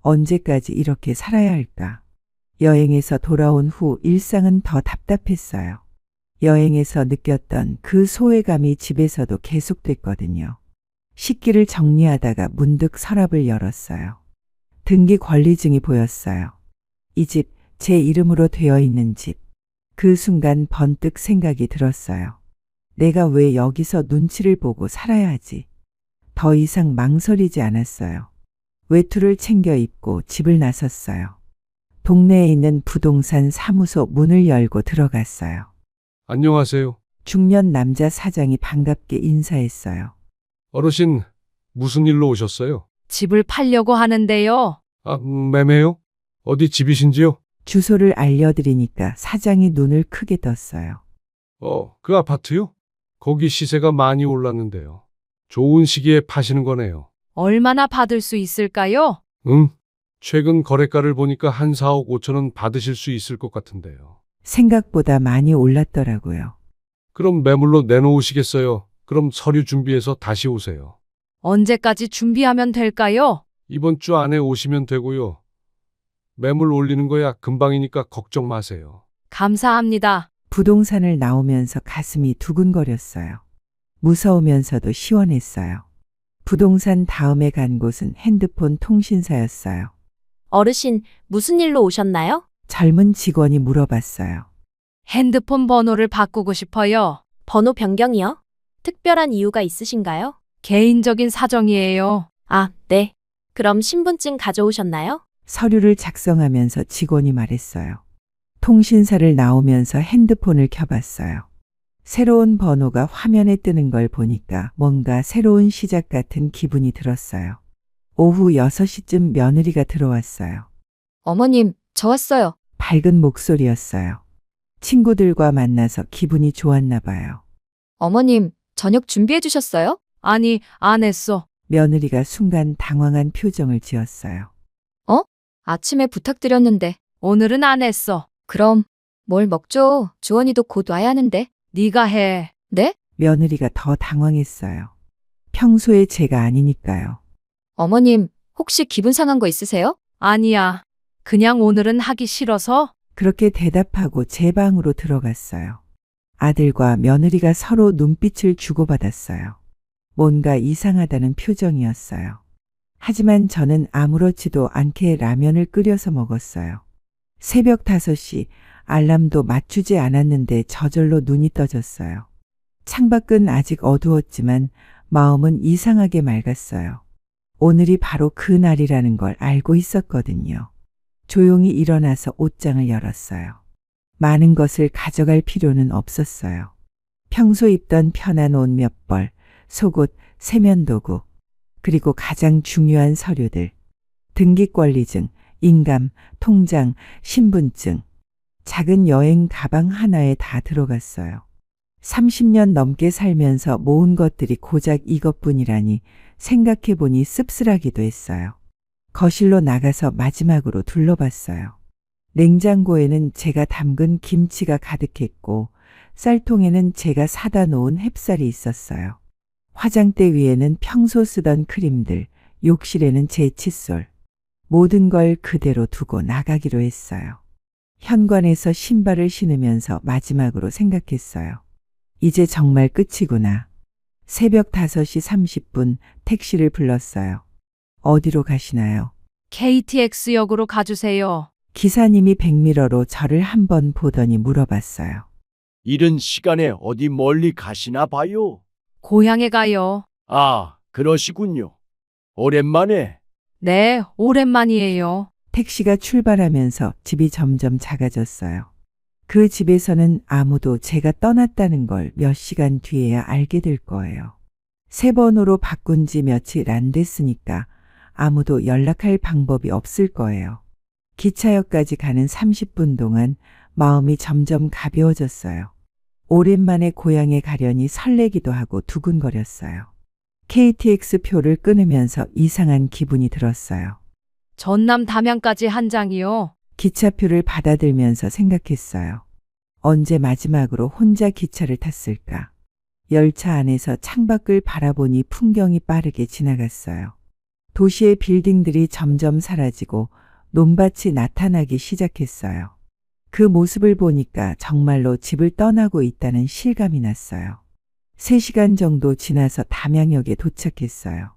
Speaker 1: 언제까지 이렇게 살아야 할까? 여행에서 돌아온 후 일상은 더 답답했어요. 여행에서 느꼈던 그 소외감이 집에서도 계속됐거든요. 식기를 정리하다가 문득 서랍을 열었어요. 등기 권리증이 보였어요. 이 집, 제 이름으로 되어 있는 집. 그 순간 번뜩 생각이 들었어요. 내가 왜 여기서 눈치를 보고 살아야 하지? 더 이상 망설이지 않았어요. 외투를 챙겨 입고 집을 나섰어요. 동네에 있는 부동산 사무소 문을 열고 들어갔어요.
Speaker 6: 안녕하세요.
Speaker 1: 중년 남자 사장이 반갑게 인사했어요.
Speaker 6: 어르신, 무슨 일로 오셨어요?
Speaker 4: 집을 팔려고 하는데요.
Speaker 6: 아, 매매요? 어디 집이신지요?
Speaker 1: 주소를 알려드리니까 사장이 눈을 크게 떴어요.
Speaker 6: 그 아파트요? 거기 시세가 많이 올랐는데요. 좋은 시기에 파시는 거네요.
Speaker 4: 얼마나 받을 수 있을까요?
Speaker 6: 최근 거래가를 보니까 한 4억 5천원 받으실 수 있을 것 같은데요.
Speaker 1: 생각보다 많이 올랐더라고요.
Speaker 6: 그럼 매물로 내놓으시겠어요? 그럼 서류 준비해서 다시 오세요.
Speaker 4: 언제까지 준비하면 될까요?
Speaker 6: 이번 주 안에 오시면 되고요. 매물 올리는 거야 금방이니까 걱정 마세요.
Speaker 4: 감사합니다.
Speaker 1: 부동산을 나오면서 가슴이 두근거렸어요. 무서우면서도 시원했어요. 부동산 다음에 간 곳은 핸드폰 통신사였어요.
Speaker 7: 어르신, 무슨 일로 오셨나요?
Speaker 1: 젊은 직원이 물어봤어요.
Speaker 4: 핸드폰 번호를 바꾸고 싶어요.
Speaker 7: 번호 변경이요? 특별한 이유가 있으신가요?
Speaker 4: 개인적인 사정이에요.
Speaker 7: 아, 네. 그럼 신분증 가져오셨나요?
Speaker 1: 서류를 작성하면서 직원이 말했어요. 통신사를 나오면서 핸드폰을 켜봤어요. 새로운 번호가 화면에 뜨는 걸 보니까 뭔가 새로운 시작 같은 기분이 들었어요. 오후 6시쯤 며느리가 들어왔어요.
Speaker 2: 어머님, 저 왔어요.
Speaker 1: 밝은 목소리였어요. 친구들과 만나서 기분이 좋았나 봐요.
Speaker 2: 어머님, 저녁 준비해 주셨어요?
Speaker 4: 아니, 안 했어.
Speaker 1: 며느리가 순간 당황한 표정을 지었어요.
Speaker 2: 아침에 부탁드렸는데.
Speaker 4: 오늘은 안 했어.
Speaker 2: 그럼 뭘 먹죠? 주원이도 곧 와야 하는데.
Speaker 4: 네가 해.
Speaker 2: 네?
Speaker 1: 며느리가 더 당황했어요. 평소에 제가 아니니까요.
Speaker 2: 어머님, 혹시 기분 상한 거 있으세요?
Speaker 4: 아니야. 그냥 오늘은 하기 싫어서.
Speaker 1: 그렇게 대답하고 제 방으로 들어갔어요. 아들과 며느리가 서로 눈빛을 주고받았어요. 뭔가 이상하다는 표정이었어요. 하지만 저는 아무렇지도 않게 라면을 끓여서 먹었어요. 새벽 5시 알람도 맞추지 않았는데 저절로 눈이 떠졌어요. 창밖은 아직 어두웠지만 마음은 이상하게 맑았어요. 오늘이 바로 그 날이라는 걸 알고 있었거든요. 조용히 일어나서 옷장을 열었어요. 많은 것을 가져갈 필요는 없었어요. 평소 입던 편한 옷 몇 벌, 속옷, 세면도구, 그리고 가장 중요한 서류들, 등기권리증, 인감, 통장, 신분증, 작은 여행 가방 하나에 다 들어갔어요. 30년 넘게 살면서 모은 것들이 고작 이것뿐이라니 생각해보니 씁쓸하기도 했어요. 거실로 나가서 마지막으로 둘러봤어요. 냉장고에는 제가 담근 김치가 가득했고 쌀통에는 제가 사다 놓은 햅쌀이 있었어요. 화장대 위에는 평소 쓰던 크림들, 욕실에는 제 칫솔. 모든 걸 그대로 두고 나가기로 했어요. 현관에서 신발을 신으면서 마지막으로 생각했어요. 이제 정말 끝이구나. 새벽 5시 30분 택시를 불렀어요. 어디로 가시나요?
Speaker 4: KTX역으로 가주세요.
Speaker 1: 기사님이 백미러로 저를 한번 보더니 물어봤어요.
Speaker 8: 이른 시간에 어디 멀리 가시나 봐요.
Speaker 4: 고향에 가요.
Speaker 8: 아, 그러시군요. 오랜만에.
Speaker 4: 네, 오랜만이에요.
Speaker 1: 택시가 출발하면서 집이 점점 작아졌어요. 그 집에서는 아무도 제가 떠났다는 걸 몇 시간 뒤에야 알게 될 거예요. 새 번호로 바꾼 지 며칠 안 됐으니까 아무도 연락할 방법이 없을 거예요. 기차역까지 가는 30분 동안 마음이 점점 가벼워졌어요. 오랜만에 고향에 가려니 설레기도 하고 두근거렸어요. KTX 표를 끊으면서 이상한 기분이 들었어요.
Speaker 4: 전남 담양까지 한 장이요.
Speaker 1: 기차표를 받아들면서 생각했어요. 언제 마지막으로 혼자 기차를 탔을까? 열차 안에서 창밖을 바라보니 풍경이 빠르게 지나갔어요. 도시의 빌딩들이 점점 사라지고 논밭이 나타나기 시작했어요. 그 모습을 보니까 정말로 집을 떠나고 있다는 실감이 났어요. 3시간 정도 지나서 담양역에 도착했어요.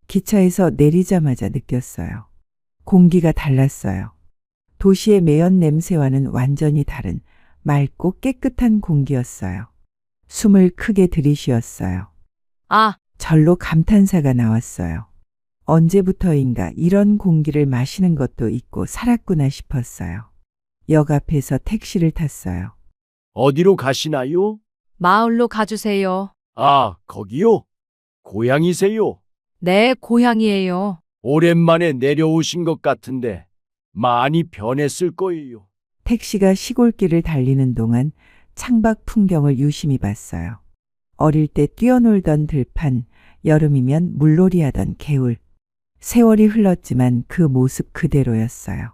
Speaker 1: 기차에서 내리자마자 느꼈어요. 공기가 달랐어요. 도시의 매연 냄새와는 완전히 다른 맑고 깨끗한 공기였어요. 숨을 크게 들이쉬었어요.
Speaker 4: 아,
Speaker 1: 절로 감탄사가 나왔어요. 언제부터인가 이런 공기를 마시는 것도 있고 살았구나 싶었어요. 역 앞에서 택시를 탔어요.
Speaker 8: 어디로 가시나요?
Speaker 4: 마을로 가주세요.
Speaker 8: 아, 거기요? 고향이세요?
Speaker 4: 네, 고향이에요.
Speaker 8: 오랜만에 내려오신 것 같은데 많이 변했을 거예요.
Speaker 1: 택시가 시골길을 달리는 동안 창밖 풍경을 유심히 봤어요. 어릴 때 뛰어놀던 들판, 여름이면 물놀이하던 개울. 세월이 흘렀지만 그 모습 그대로였어요.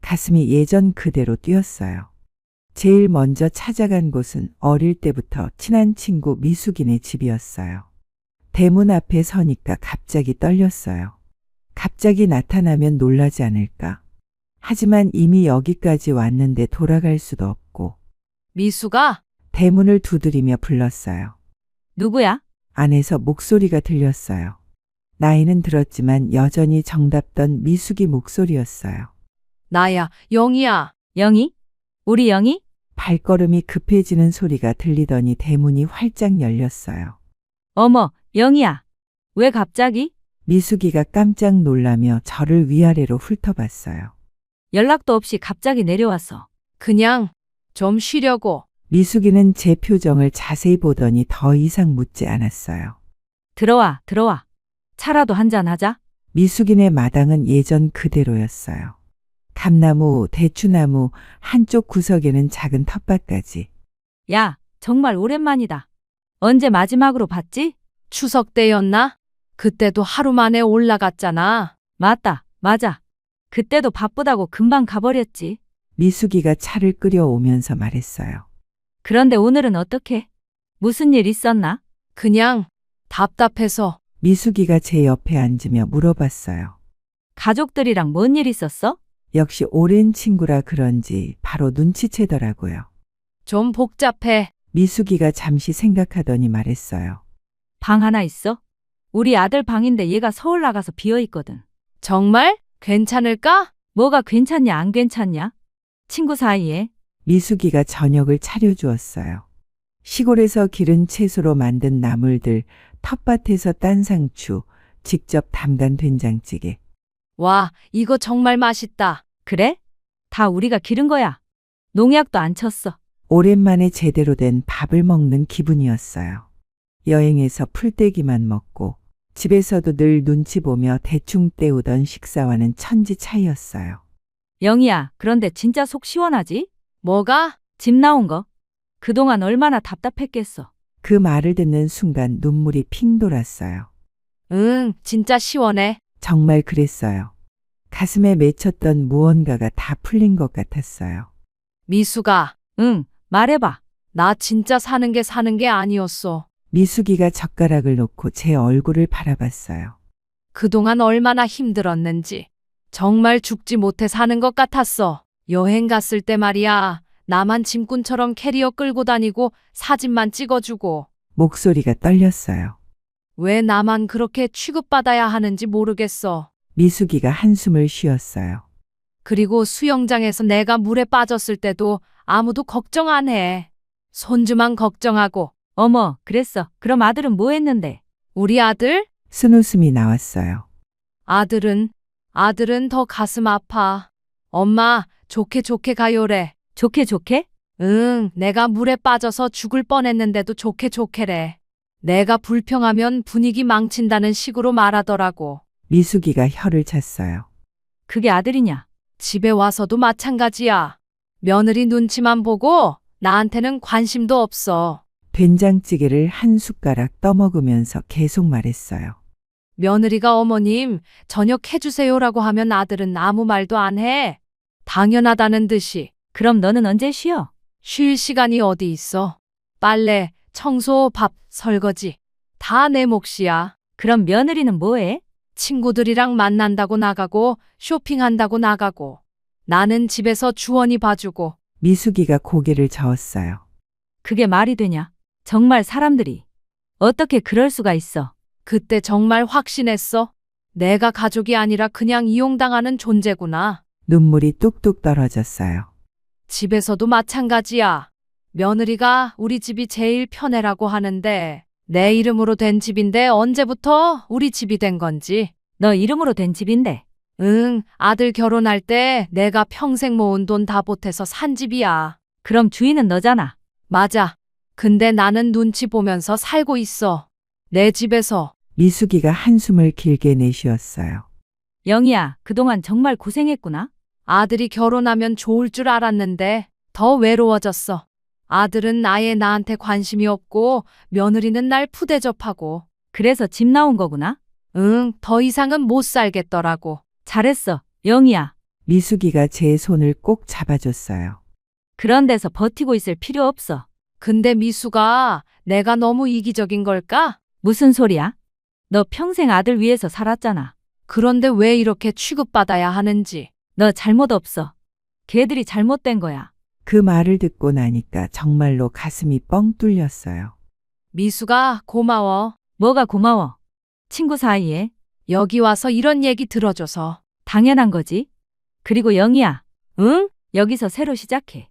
Speaker 1: 가슴이 예전 그대로 뛰었어요. 제일 먼저 찾아간 곳은 어릴 때부터 친한 친구 미숙인의 집이었어요. 대문 앞에 서니까 갑자기 떨렸어요. 갑자기 나타나면 놀라지 않을까? 하지만 이미 여기까지 왔는데 돌아갈 수도 없고.
Speaker 4: 미수가?
Speaker 1: 대문을 두드리며 불렀어요.
Speaker 2: 누구야?
Speaker 1: 안에서 목소리가 들렸어요. 나이는 들었지만 여전히 정답던 미숙이 목소리였어요.
Speaker 4: 나야, 영희야.
Speaker 2: 영희? 우리 영희?
Speaker 1: 발걸음이 급해지는 소리가 들리더니 대문이 활짝 열렸어요.
Speaker 2: 어머, 영희야. 왜 갑자기?
Speaker 1: 미숙이가 깜짝 놀라며 저를 위아래로 훑어봤어요.
Speaker 2: 연락도 없이 갑자기 내려왔어.
Speaker 4: 그냥 좀 쉬려고.
Speaker 1: 미숙이는 제 표정을 자세히 보더니 더 이상 묻지 않았어요.
Speaker 2: 들어와, 들어와. 차라도 한잔 하자.
Speaker 1: 미숙인의 마당은 예전 그대로였어요. 감나무, 대추나무, 한쪽 구석에는 작은 텃밭까지.
Speaker 2: 야, 정말 오랜만이다. 언제 마지막으로 봤지?
Speaker 4: 추석 때였나? 그때도 하루 만에 올라갔잖아.
Speaker 2: 맞다, 맞아. 그때도 바쁘다고 금방 가버렸지.
Speaker 1: 미숙이가 차를 끓여오면서 말했어요.
Speaker 2: 그런데 오늘은 어떻게? 무슨 일 있었나?
Speaker 4: 그냥 답답해서.
Speaker 1: 미숙이가 제 옆에 앉으며 물어봤어요.
Speaker 2: 가족들이랑 뭔 일 있었어?
Speaker 1: 역시 오랜 친구라 그런지 바로 눈치채더라고요.
Speaker 4: 좀 복잡해.
Speaker 1: 미숙이가 잠시 생각하더니 말했어요.
Speaker 2: 방 하나 있어?
Speaker 9: 우리 아들 방인데 얘가 서울 나가서 비어 있거든.
Speaker 4: 정말? 괜찮을까?
Speaker 9: 뭐가 괜찮냐 안 괜찮냐? 친구 사이에.
Speaker 1: 미숙이가 저녁을 차려주었어요. 시골에서 기른 채소로 만든 나물들, 텃밭에서 딴 상추, 직접 담간 된장찌개.
Speaker 4: 와, 이거 정말 맛있다.
Speaker 9: 그래? 다 우리가 기른 거야. 농약도 안 쳤어.
Speaker 1: 오랜만에 제대로 된 밥을 먹는 기분이었어요. 여행에서 풀떼기만 먹고 집에서도 늘 눈치 보며 대충 때우던 식사와는 천지 차이였어요.
Speaker 9: 영희야, 그런데 진짜 속 시원하지?
Speaker 4: 뭐가?
Speaker 9: 집 나온 거. 그동안 얼마나 답답했겠어.
Speaker 1: 그 말을 듣는 순간 눈물이 핑 돌았어요.
Speaker 4: 응, 진짜 시원해.
Speaker 1: 정말 그랬어요. 가슴에 맺혔던 무언가가 다 풀린 것 같았어요.
Speaker 4: 미수가,
Speaker 9: 응, 말해봐.
Speaker 4: 나 진짜 사는 게 아니었어.
Speaker 1: 미숙이가 젓가락을 놓고 제 얼굴을 바라봤어요.
Speaker 4: 그동안 얼마나 힘들었는지. 정말 죽지 못해 사는 것 같았어. 여행 갔을 때 말이야. 나만 짐꾼처럼 캐리어 끌고 다니고 사진만 찍어주고.
Speaker 1: 목소리가 떨렸어요.
Speaker 4: 왜 나만 그렇게 취급받아야 하는지 모르겠어.
Speaker 1: 미숙이가 한숨을 쉬었어요.
Speaker 4: 그리고 수영장에서 내가 물에 빠졌을 때도 아무도 걱정 안 해. 손주만 걱정하고.
Speaker 9: 어머, 그랬어. 그럼 아들은 뭐 했는데?
Speaker 4: 우리 아들?
Speaker 1: 쓴웃음이 나왔어요.
Speaker 4: 아들은 더 가슴 아파. 엄마, 좋게 가요래.
Speaker 9: 좋게?
Speaker 4: 응, 내가 물에 빠져서 죽을 뻔했는데도 좋게래. 내가 불평하면 분위기 망친다는 식으로 말하더라고.
Speaker 1: 미숙이가 혀를 찼어요.
Speaker 9: 그게 아들이냐?
Speaker 4: 집에 와서도 마찬가지야. 며느리 눈치만 보고 나한테는 관심도 없어.
Speaker 1: 된장찌개를 한 숟가락 떠먹으면서 계속 말했어요.
Speaker 4: 며느리가 어머님, 저녁 해주세요라고 하면 아들은 아무 말도 안 해. 당연하다는 듯이.
Speaker 9: 그럼 너는 언제 쉬어?
Speaker 4: 쉴 시간이 어디 있어. 빨래, 청소, 밥, 설거지. 다 내 몫이야.
Speaker 9: 그럼 며느리는 뭐해?
Speaker 4: 친구들이랑 만난다고 나가고 쇼핑한다고 나가고. 나는 집에서 주원이 봐주고.
Speaker 1: 미숙이가 고개를 저었어요.
Speaker 9: 그게 말이 되냐? 정말 사람들이 어떻게 그럴 수가 있어?
Speaker 4: 그때 정말 확신했어. 내가 가족이 아니라 그냥 이용당하는 존재구나.
Speaker 1: 눈물이 뚝뚝 떨어졌어요.
Speaker 4: 집에서도 마찬가지야. 며느리가 우리 집이 제일 편해라고 하는데 내 이름으로 된 집인데 언제부터 우리 집이 된 건지.
Speaker 9: 너 이름으로 된 집인데.
Speaker 4: 응, 아들 결혼할 때 내가 평생 모은 돈 다 보태서 산 집이야.
Speaker 9: 그럼 주인은 너잖아.
Speaker 4: 맞아. 근데 나는 눈치 보면서 살고 있어. 내 집에서.
Speaker 1: 미숙이가 한숨을 길게 내쉬었어요.
Speaker 9: 영희야, 그동안 정말 고생했구나.
Speaker 4: 아들이 결혼하면 좋을 줄 알았는데 더 외로워졌어. 아들은 아예 나한테 관심이 없고 며느리는 날 푸대접하고.
Speaker 9: 그래서 집 나온 거구나.
Speaker 4: 응, 더 이상은 못 살겠더라고.
Speaker 9: 잘했어, 영희야.
Speaker 1: 미숙이가 제 손을 꼭 잡아줬어요.
Speaker 9: 그런 데서 버티고 있을 필요 없어.
Speaker 4: 근데 미수가 내가 너무 이기적인 걸까?
Speaker 9: 무슨 소리야? 너 평생 아들 위해서 살았잖아.
Speaker 4: 그런데 왜 이렇게 취급받아야 하는지.
Speaker 9: 너 잘못 없어. 걔들이 잘못된 거야.
Speaker 1: 그 말을 듣고 나니까 정말로 가슴이 뻥 뚫렸어요.
Speaker 4: 미수가 고마워.
Speaker 9: 뭐가 고마워? 친구 사이에.
Speaker 4: 여기 와서 이런 얘기 들어줘서.
Speaker 9: 당연한 거지. 그리고 영희야.
Speaker 4: 응?
Speaker 9: 여기서 새로 시작해.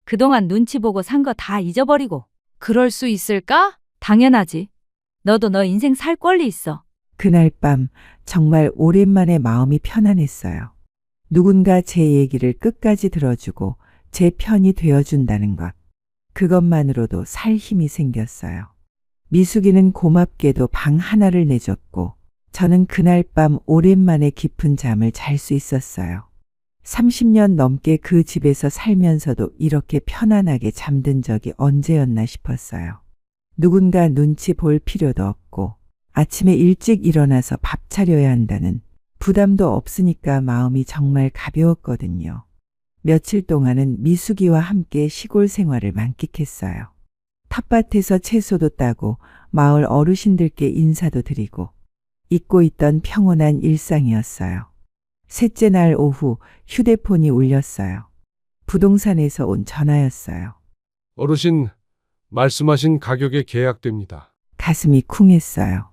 Speaker 9: 그동안 눈치 보고 산 거 다 잊어버리고.
Speaker 4: 그럴 수 있을까?
Speaker 9: 당연하지. 너도 너 인생 살 권리 있어.
Speaker 1: 그날 밤 정말 오랜만에 마음이 편안했어요. 누군가 제 얘기를 끝까지 들어주고 제 편이 되어준다는 것. 그것만으로도 살 힘이 생겼어요. 미숙이는 고맙게도 방 하나를 내줬고 저는 그날 밤 오랜만에 깊은 잠을 잘 수 있었어요. 30년 넘게 그 집에서 살면서도 이렇게 편안하게 잠든 적이 언제였나 싶었어요. 누군가 눈치 볼 필요도 없고 아침에 일찍 일어나서 밥 차려야 한다는 부담도 없으니까 마음이 정말 가벼웠거든요. 며칠 동안은 미숙이와 함께 시골 생활을 만끽했어요. 텃밭에서 채소도 따고 마을 어르신들께 인사도 드리고 잊고 있던 평온한 일상이었어요. 셋째 날 오후 휴대폰이 울렸어요. 부동산에서 온 전화였어요.
Speaker 6: 어르신, 말씀하신 가격에 계약됩니다.
Speaker 1: 가슴이 쿵했어요.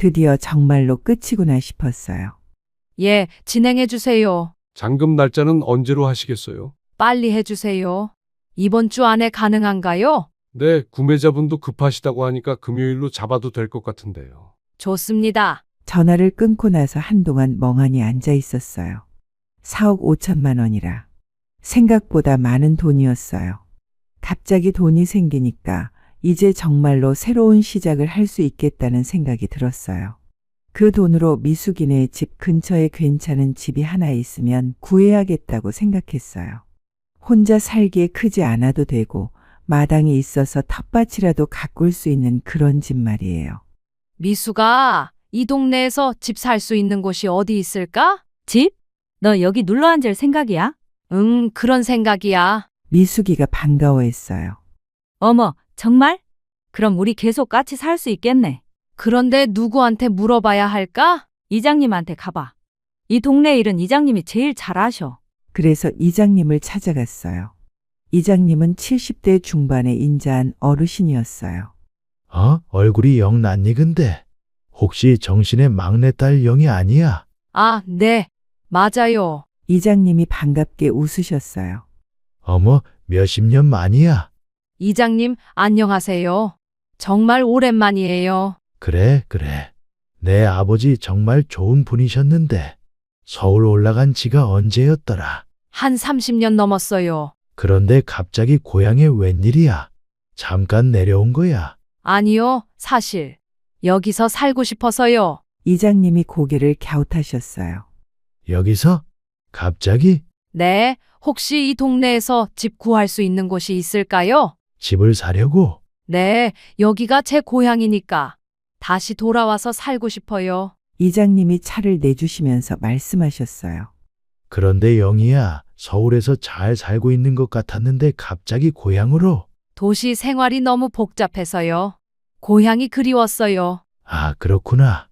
Speaker 1: 드디어 정말로 끝이구나 싶었어요.
Speaker 4: 예, 진행해 주세요.
Speaker 6: 잔금 날짜는 언제로 하시겠어요?
Speaker 4: 빨리 해 주세요. 이번 주 안에 가능한가요?
Speaker 6: 네, 구매자분도 급하시다고 하니까 금요일로 잡아도 될 것 같은데요.
Speaker 4: 좋습니다.
Speaker 1: 전화를 끊고 나서 한동안 멍하니 앉아 있었어요. 4억 5천만 원이라. 생각보다 많은 돈이었어요. 갑자기 돈이 생기니까 이제 정말로 새로운 시작을 할 수 있겠다는 생각이 들었어요. 그 돈으로 미숙이네 집 근처에 괜찮은 집이 하나 있으면 구해야겠다고 생각했어요. 혼자 살기에 크지 않아도 되고 마당이 있어서 텃밭이라도 가꿀 수 있는 그런 집 말이에요.
Speaker 4: 미수가 이 동네에서 집 살 수 있는 곳이 어디 있을까?
Speaker 9: 집? 너 여기 눌러 앉을 생각이야?
Speaker 4: 그런 생각이야.
Speaker 1: 미숙이가 반가워했어요.
Speaker 9: 어머, 정말? 그럼 우리 계속 같이 살 수 있겠네.
Speaker 4: 그런데 누구한테 물어봐야 할까?
Speaker 9: 이장님한테 가봐. 이 동네 일은 이장님이 제일 잘 아셔.
Speaker 1: 그래서 이장님을 찾아갔어요. 이장님은 70대 중반의 인자한 어르신이었어요.
Speaker 10: 얼굴이 영 낯익은데 혹시 정신의 막내딸 영이 아니야?
Speaker 4: 아, 네. 맞아요.
Speaker 1: 이장님이 반갑게 웃으셨어요.
Speaker 10: 어머, 몇십 년 만이야.
Speaker 4: 이장님, 안녕하세요. 정말 오랜만이에요.
Speaker 10: 그래. 내 아버지 정말 좋은 분이셨는데 서울 올라간 지가 언제였더라?
Speaker 4: 한 30년 넘었어요.
Speaker 10: 그런데 갑자기 고향에 웬일이야? 잠깐 내려온 거야.
Speaker 4: 아니요, 사실. 여기서 살고 싶어서요.
Speaker 1: 이장님이 고개를 갸웃하셨어요.
Speaker 10: 여기서? 갑자기?
Speaker 4: 네, 혹시 이 동네에서 집 구할 수 있는 곳이 있을까요?
Speaker 10: 집을 사려고?
Speaker 4: 네, 여기가 제 고향이니까. 다시 돌아와서 살고 싶어요.
Speaker 1: 이장님이 차를 내주시면서 말씀하셨어요.
Speaker 10: 그런데 영희야, 서울에서 잘 살고 있는 것 같았는데 갑자기 고향으로?
Speaker 4: 도시 생활이 너무 복잡해서요. 고향이 그리웠어요.
Speaker 10: 아, 그렇구나.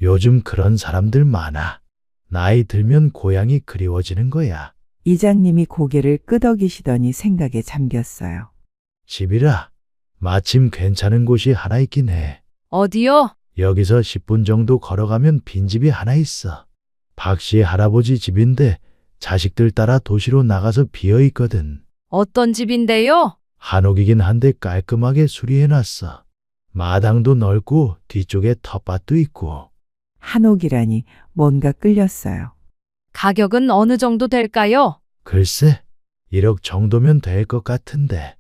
Speaker 10: 요즘 그런 사람들 많아. 나이 들면 고향이 그리워지는 거야.
Speaker 1: 이장님이 고개를 끄덕이시더니 생각에 잠겼어요.
Speaker 10: 집이라. 마침 괜찮은 곳이 하나 있긴 해.
Speaker 4: 어디요?
Speaker 10: 여기서 10분 정도 걸어가면 빈집이 하나 있어. 박씨 할아버지 집인데 자식들 따라 도시로 나가서 비어 있거든.
Speaker 4: 어떤 집인데요?
Speaker 10: 한옥이긴 한데 깔끔하게 수리해놨어. 마당도 넓고 뒤쪽에 텃밭도 있고.
Speaker 1: 한옥이라니 뭔가 끌렸어요.
Speaker 4: 가격은 어느 정도 될까요?
Speaker 10: 글쎄, 1억 정도면 될 것 같은데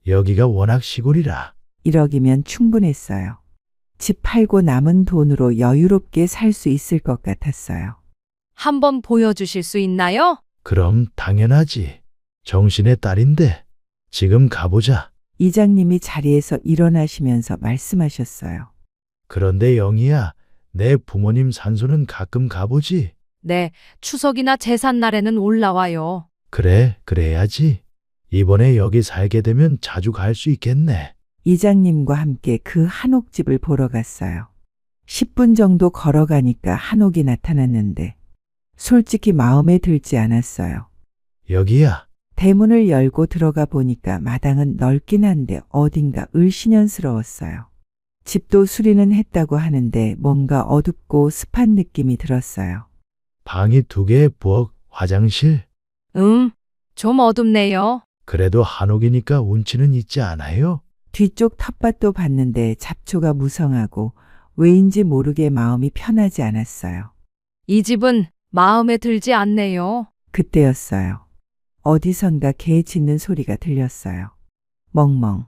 Speaker 10: 여기가 워낙 시골이라.
Speaker 1: 1억이면 충분했어요. 집 팔고 남은 돈으로 여유롭게 살 수 있을 것 같았어요.
Speaker 4: 한번 보여주실 수 있나요?
Speaker 10: 그럼 당연하지. 정신의 딸인데 지금 가보자.
Speaker 1: 이장님이 자리에서 일어나시면서 말씀하셨어요.
Speaker 10: 그런데 영희야, 내 부모님 산소는 가끔 가보지.
Speaker 4: 네, 추석이나 제삿날에는 올라와요.
Speaker 10: 그래, 그래야지. 이번에 여기 살게 되면 자주 갈 수 있겠네.
Speaker 1: 이장님과 함께 그 한옥집을 보러 갔어요. 10분 정도 걸어가니까 한옥이 나타났는데 솔직히 마음에 들지 않았어요.
Speaker 10: 여기야.
Speaker 1: 대문을 열고 들어가 보니까 마당은 넓긴 한데 어딘가 을씨년스러웠어요. 집도 수리는 했다고 하는데 뭔가 어둡고 습한 느낌이 들었어요.
Speaker 10: 방이 2개, 부엌, 화장실.
Speaker 4: 좀 어둡네요.
Speaker 10: 그래도 한옥이니까 운치는 있지 않아요?
Speaker 1: 뒤쪽 텃밭도 봤는데 잡초가 무성하고 왜인지 모르게 마음이 편하지 않았어요.
Speaker 4: 이 집은 마음에 들지 않네요.
Speaker 1: 그때였어요. 어디선가 개 짖는 소리가 들렸어요. 멍멍.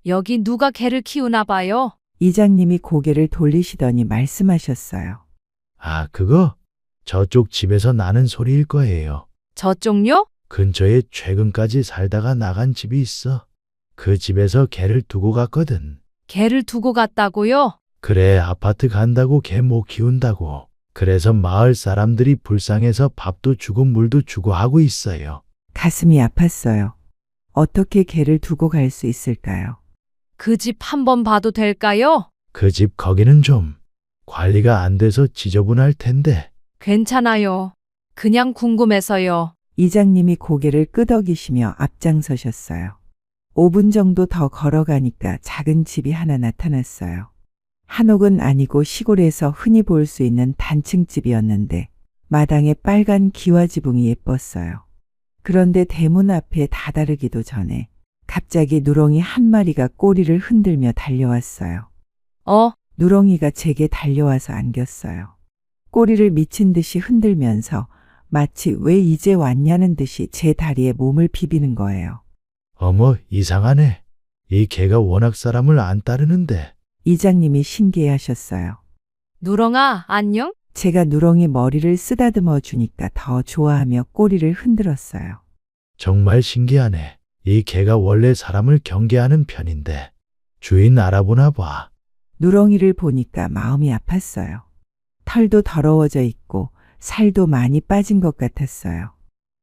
Speaker 4: 여기 누가 개를 키우나 봐요.
Speaker 1: 이장님이 고개를 돌리시더니 말씀하셨어요.
Speaker 10: 아, 그거? 저쪽 집에서 나는 소리일 거예요.
Speaker 4: 저쪽요?
Speaker 10: 근처에 최근까지 살다가 나간 집이 있어. 그 집에서 개를 두고 갔거든.
Speaker 4: 개를 두고 갔다고요?
Speaker 10: 그래, 아파트 간다고 개 못 키운다고. 그래서 마을 사람들이 불쌍해서 밥도 주고 물도 주고 하고 있어요.
Speaker 1: 가슴이 아팠어요. 어떻게 개를 두고 갈 수 있을까요?
Speaker 4: 그 집 한번 봐도 될까요?
Speaker 10: 그 집 거기는 좀 관리가 안 돼서 지저분할 텐데.
Speaker 4: 괜찮아요. 그냥 궁금해서요.
Speaker 1: 이장님이 고개를 끄덕이시며 앞장서셨어요. 5분 정도 더 걸어가니까 작은 집이 하나 나타났어요. 한옥은 아니고 시골에서 흔히 볼 수 있는 단층집이었는데 마당에 빨간 기와지붕이 예뻤어요. 그런데 대문 앞에 다다르기도 전에 갑자기 누렁이 한 마리가 꼬리를 흔들며 달려왔어요. 누렁이가 제게 달려와서 안겼어요. 꼬리를 미친 듯이 흔들면서 마치 왜 이제 왔냐는 듯이 제 다리에 몸을 비비는 거예요.
Speaker 10: 어머, 이상하네. 이 개가 워낙 사람을 안 따르는데.
Speaker 1: 이장님이 신기해하셨어요.
Speaker 4: 누렁아, 안녕?
Speaker 1: 제가 누렁이 머리를 쓰다듬어 주니까 더 좋아하며 꼬리를 흔들었어요.
Speaker 10: 정말 신기하네. 이 개가 원래 사람을 경계하는 편인데 주인 알아보나 봐.
Speaker 1: 누렁이를 보니까 마음이 아팠어요. 털도 더러워져 있고 살도 많이 빠진 것 같았어요.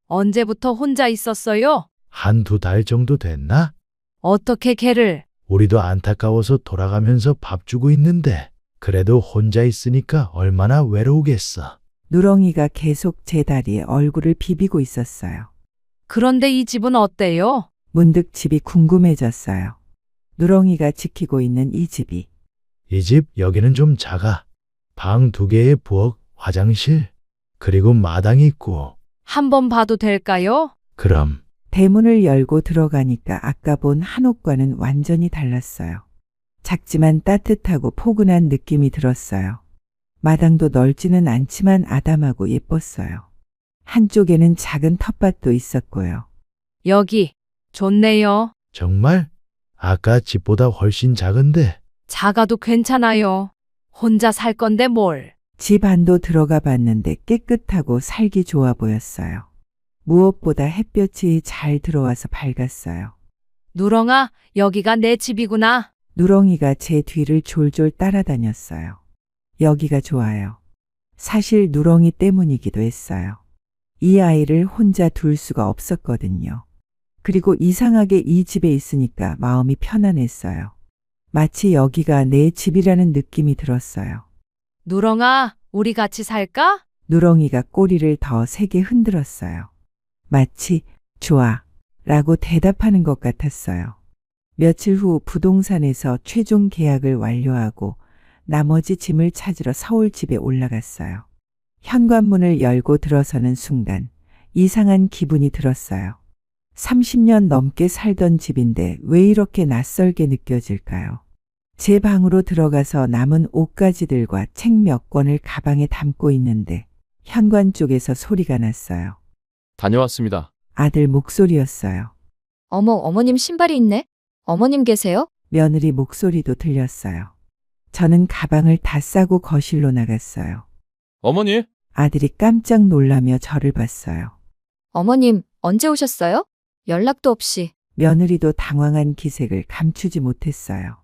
Speaker 4: 언제부터 혼자 있었어요?
Speaker 10: 한두 달 정도 됐나?
Speaker 4: 어떻게 개를?
Speaker 10: 우리도 안타까워서 돌아가면서 밥 주고 있는데 그래도 혼자 있으니까 얼마나 외로우겠어.
Speaker 1: 누렁이가 계속 제 다리에 얼굴을 비비고 있었어요.
Speaker 4: 그런데 이 집은 어때요?
Speaker 1: 문득 집이 궁금해졌어요. 누렁이가 지키고 있는 이 집이.
Speaker 10: 이 집 여기는 좀 작아. 방 2개에 부엌, 화장실, 그리고 마당이 있고.
Speaker 4: 한번 봐도 될까요?
Speaker 10: 그럼.
Speaker 1: 대문을 열고 들어가니까 아까 본 한옥과는 완전히 달랐어요. 작지만 따뜻하고 포근한 느낌이 들었어요. 마당도 넓지는 않지만 아담하고 예뻤어요. 한쪽에는 작은 텃밭도 있었고요.
Speaker 4: 여기 좋네요.
Speaker 10: 정말? 아까 집보다 훨씬 작은데.
Speaker 4: 작아도 괜찮아요. 혼자 살 건데 뭘.
Speaker 1: 집 안도 들어가 봤는데 깨끗하고 살기 좋아 보였어요. 무엇보다 햇볕이 잘 들어와서 밝았어요.
Speaker 4: 누렁아, 여기가 내 집이구나.
Speaker 1: 누렁이가 제 뒤를 졸졸 따라다녔어요. 여기가 좋아요. 사실 누렁이 때문이기도 했어요. 이 아이를 혼자 둘 수가 없었거든요. 그리고 이상하게 이 집에 있으니까 마음이 편안했어요. 마치 여기가 내 집이라는 느낌이 들었어요.
Speaker 4: 누렁아, 우리 같이 살까?
Speaker 1: 누렁이가 꼬리를 더 세게 흔들었어요. 마치 좋아 라고 대답하는 것 같았어요. 며칠 후 부동산에서 최종 계약을 완료하고 나머지 짐을 찾으러 서울 집에 올라갔어요. 현관문을 열고 들어서는 순간 이상한 기분이 들었어요. 30년 넘게 살던 집인데 왜 이렇게 낯설게 느껴질까요? 제 방으로 들어가서 남은 옷가지들과 책 몇 권을 가방에 담고 있는데 현관 쪽에서 소리가 났어요.
Speaker 3: 다녀왔습니다.
Speaker 1: 아들 목소리였어요.
Speaker 2: 어머, 어머님 신발이 있네? 어머님 계세요?
Speaker 1: 며느리 목소리도 들렸어요. 저는 가방을 다 싸고 거실로 나갔어요.
Speaker 3: 어머니?
Speaker 1: 아들이 깜짝 놀라며 저를 봤어요.
Speaker 2: 어머님, 언제 오셨어요? 연락도 없이.
Speaker 1: 며느리도 당황한 기색을 감추지 못했어요.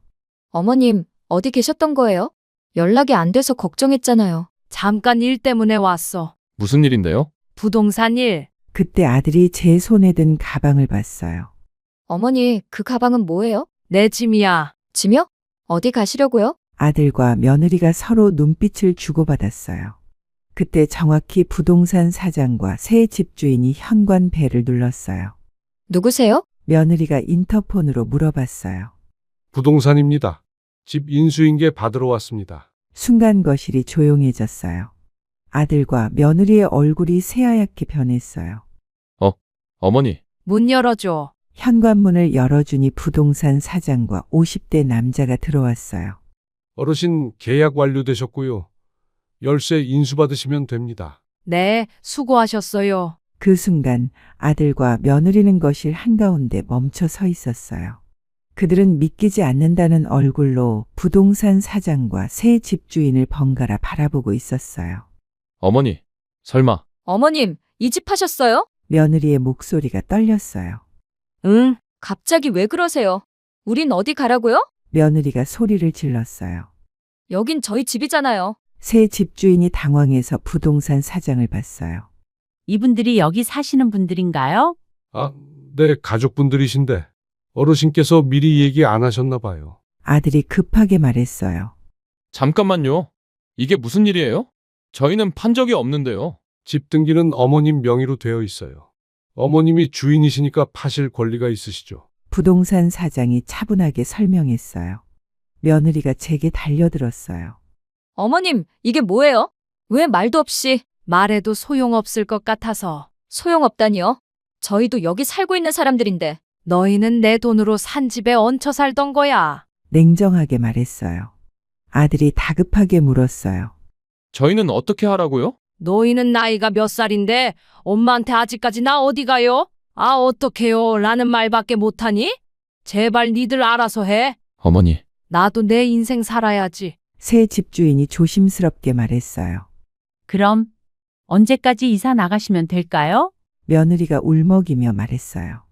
Speaker 2: 어머님, 어디 계셨던 거예요? 연락이 안 돼서 걱정했잖아요.
Speaker 4: 잠깐 일 때문에 왔어.
Speaker 3: 무슨 일인데요?
Speaker 4: 부동산 일.
Speaker 1: 그때 아들이 제 손에 든 가방을 봤어요.
Speaker 2: 어머니, 그 가방은 뭐예요?
Speaker 4: 내 짐이야.
Speaker 2: 짐이요? 어디 가시려고요?
Speaker 1: 아들과 며느리가 서로 눈빛을 주고받았어요. 그때 정확히 부동산 사장과 새 집주인이 현관 벨을 눌렀어요.
Speaker 2: 누구세요?
Speaker 1: 며느리가 인터폰으로 물어봤어요.
Speaker 6: 부동산입니다. 집 인수인계 받으러 왔습니다.
Speaker 1: 순간 거실이 조용해졌어요. 아들과 며느리의 얼굴이 새하얗게 변했어요.
Speaker 3: 어머니.
Speaker 4: 문 열어줘.
Speaker 1: 현관문을 열어주니 부동산 사장과 50대 남자가 들어왔어요.
Speaker 6: 어르신 계약 완료되셨고요. 열쇠 인수받으시면 됩니다.
Speaker 4: 네, 수고하셨어요.
Speaker 1: 그 순간 아들과 며느리는 거실 한가운데 멈춰 서 있었어요. 그들은 믿기지 않는다는 얼굴로 부동산 사장과 새 집주인을 번갈아 바라보고 있었어요.
Speaker 3: 어머니. 설마.
Speaker 2: 어머님, 이 집 하셨어요?
Speaker 1: 며느리의 목소리가 떨렸어요.
Speaker 4: 응.
Speaker 2: 갑자기 왜 그러세요? 우린 어디 가라고요?
Speaker 1: 며느리가 소리를 질렀어요.
Speaker 2: 여긴 저희 집이잖아요.
Speaker 1: 새 집주인이 당황해서 부동산 사장을 봤어요.
Speaker 9: 이분들이 여기 사시는 분들인가요?
Speaker 6: 아, 네, 가족분들이신데 어르신께서 미리 얘기 안 하셨나 봐요.
Speaker 1: 아들이 급하게 말했어요.
Speaker 3: 잠깐만요. 이게 무슨 일이에요? 저희는 판 적이 없는데요.
Speaker 6: 집 등기는 어머님 명의로 되어 있어요. 어머님이 주인이시니까 파실 권리가 있으시죠.
Speaker 1: 부동산 사장이 차분하게 설명했어요. 며느리가 제게 달려들었어요.
Speaker 2: 어머님, 이게 뭐예요? 왜 말도 없이
Speaker 4: 말해도 소용없을 것 같아서.
Speaker 2: 소용없다니요? 저희도 여기 살고 있는 사람들인데.
Speaker 4: 너희는 내 돈으로 산 집에 얹혀 살던 거야.
Speaker 1: 냉정하게 말했어요. 아들이 다급하게 물었어요.
Speaker 3: 저희는 어떻게 하라고요?
Speaker 4: 너희는 나이가 몇 살인데 엄마한테 아직까지 나 어디 가요? 아 어떡해요? 라는 말밖에 못하니? 제발 니들 알아서 해.
Speaker 3: 어머니,
Speaker 4: 나도 내 인생 살아야지.
Speaker 1: 새 집주인이 조심스럽게 말했어요.
Speaker 9: 그럼 언제까지 이사 나가시면 될까요?
Speaker 1: 며느리가 울먹이며 말했어요.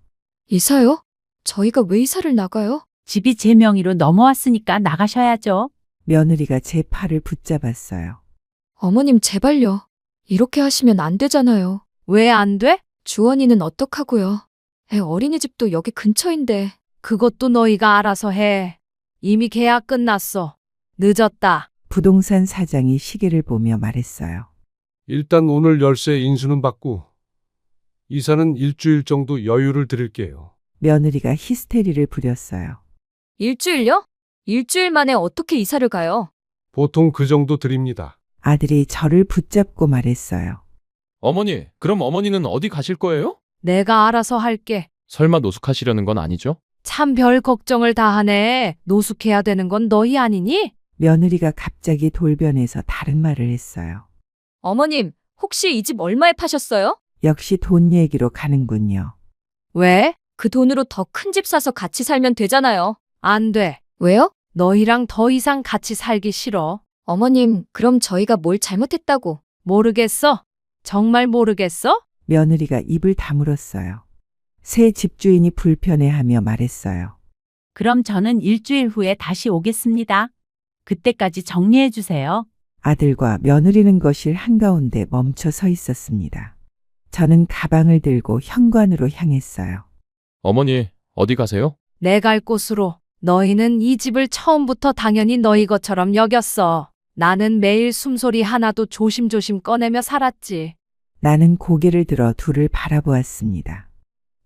Speaker 2: 이사요? 저희가 왜 이사를 나가요?
Speaker 9: 집이 제 명의로 넘어왔으니까 나가셔야죠.
Speaker 1: 며느리가 제 팔을 붙잡았어요.
Speaker 2: 어머님, 제발요. 이렇게 하시면 안 되잖아요.
Speaker 4: 왜 안 돼?
Speaker 2: 주원이는 어떡하고요? 애 어린이집도 여기 근처인데.
Speaker 4: 그것도 너희가 알아서 해. 이미 계약 끝났어. 늦었다.
Speaker 1: 부동산 사장이 시계를 보며 말했어요.
Speaker 6: 일단 오늘 열쇠 인수는 받고 이사는 일주일 정도 여유를 드릴게요.
Speaker 1: 며느리가 히스테리를 부렸어요.
Speaker 2: 일주일요? 일주일 만에 어떻게 이사를 가요?
Speaker 6: 보통 그 정도 드립니다.
Speaker 1: 아들이 저를 붙잡고 말했어요.
Speaker 3: 어머니, 그럼 어머니는 어디 가실 거예요?
Speaker 4: 내가 알아서 할게.
Speaker 3: 설마 노숙하시려는 건 아니죠?
Speaker 4: 참 별 걱정을 다 하네. 노숙해야 되는 건 너희 아니니?
Speaker 1: 며느리가 갑자기 돌변해서 다른 말을 했어요.
Speaker 2: 어머님, 혹시 이 집 얼마에 파셨어요?
Speaker 1: 역시 돈 얘기로 가는군요.
Speaker 4: 왜?
Speaker 2: 그 돈으로 더 큰 집 사서 같이 살면 되잖아요.
Speaker 4: 안 돼.
Speaker 2: 왜요?
Speaker 4: 너희랑 더 이상 같이 살기 싫어.
Speaker 2: 어머님, 그럼 저희가 뭘 잘못했다고?
Speaker 4: 모르겠어? 정말 모르겠어?
Speaker 1: 며느리가 입을 다물었어요. 새 집주인이 불편해하며 말했어요.
Speaker 9: 그럼 저는 일주일 후에 다시 오겠습니다. 그때까지 정리해 주세요.
Speaker 1: 아들과 며느리는 거실 한가운데 멈춰 서 있었습니다. 저는 가방을 들고 현관으로 향했어요.
Speaker 3: 어머니, 어디 가세요?
Speaker 4: 내 갈 곳으로. 너희는 이 집을 처음부터 당연히 너희 것처럼 여겼어. 나는 매일 숨소리 하나도 조심조심 꺼내며 살았지.
Speaker 1: 나는 고개를 들어 둘을 바라보았습니다.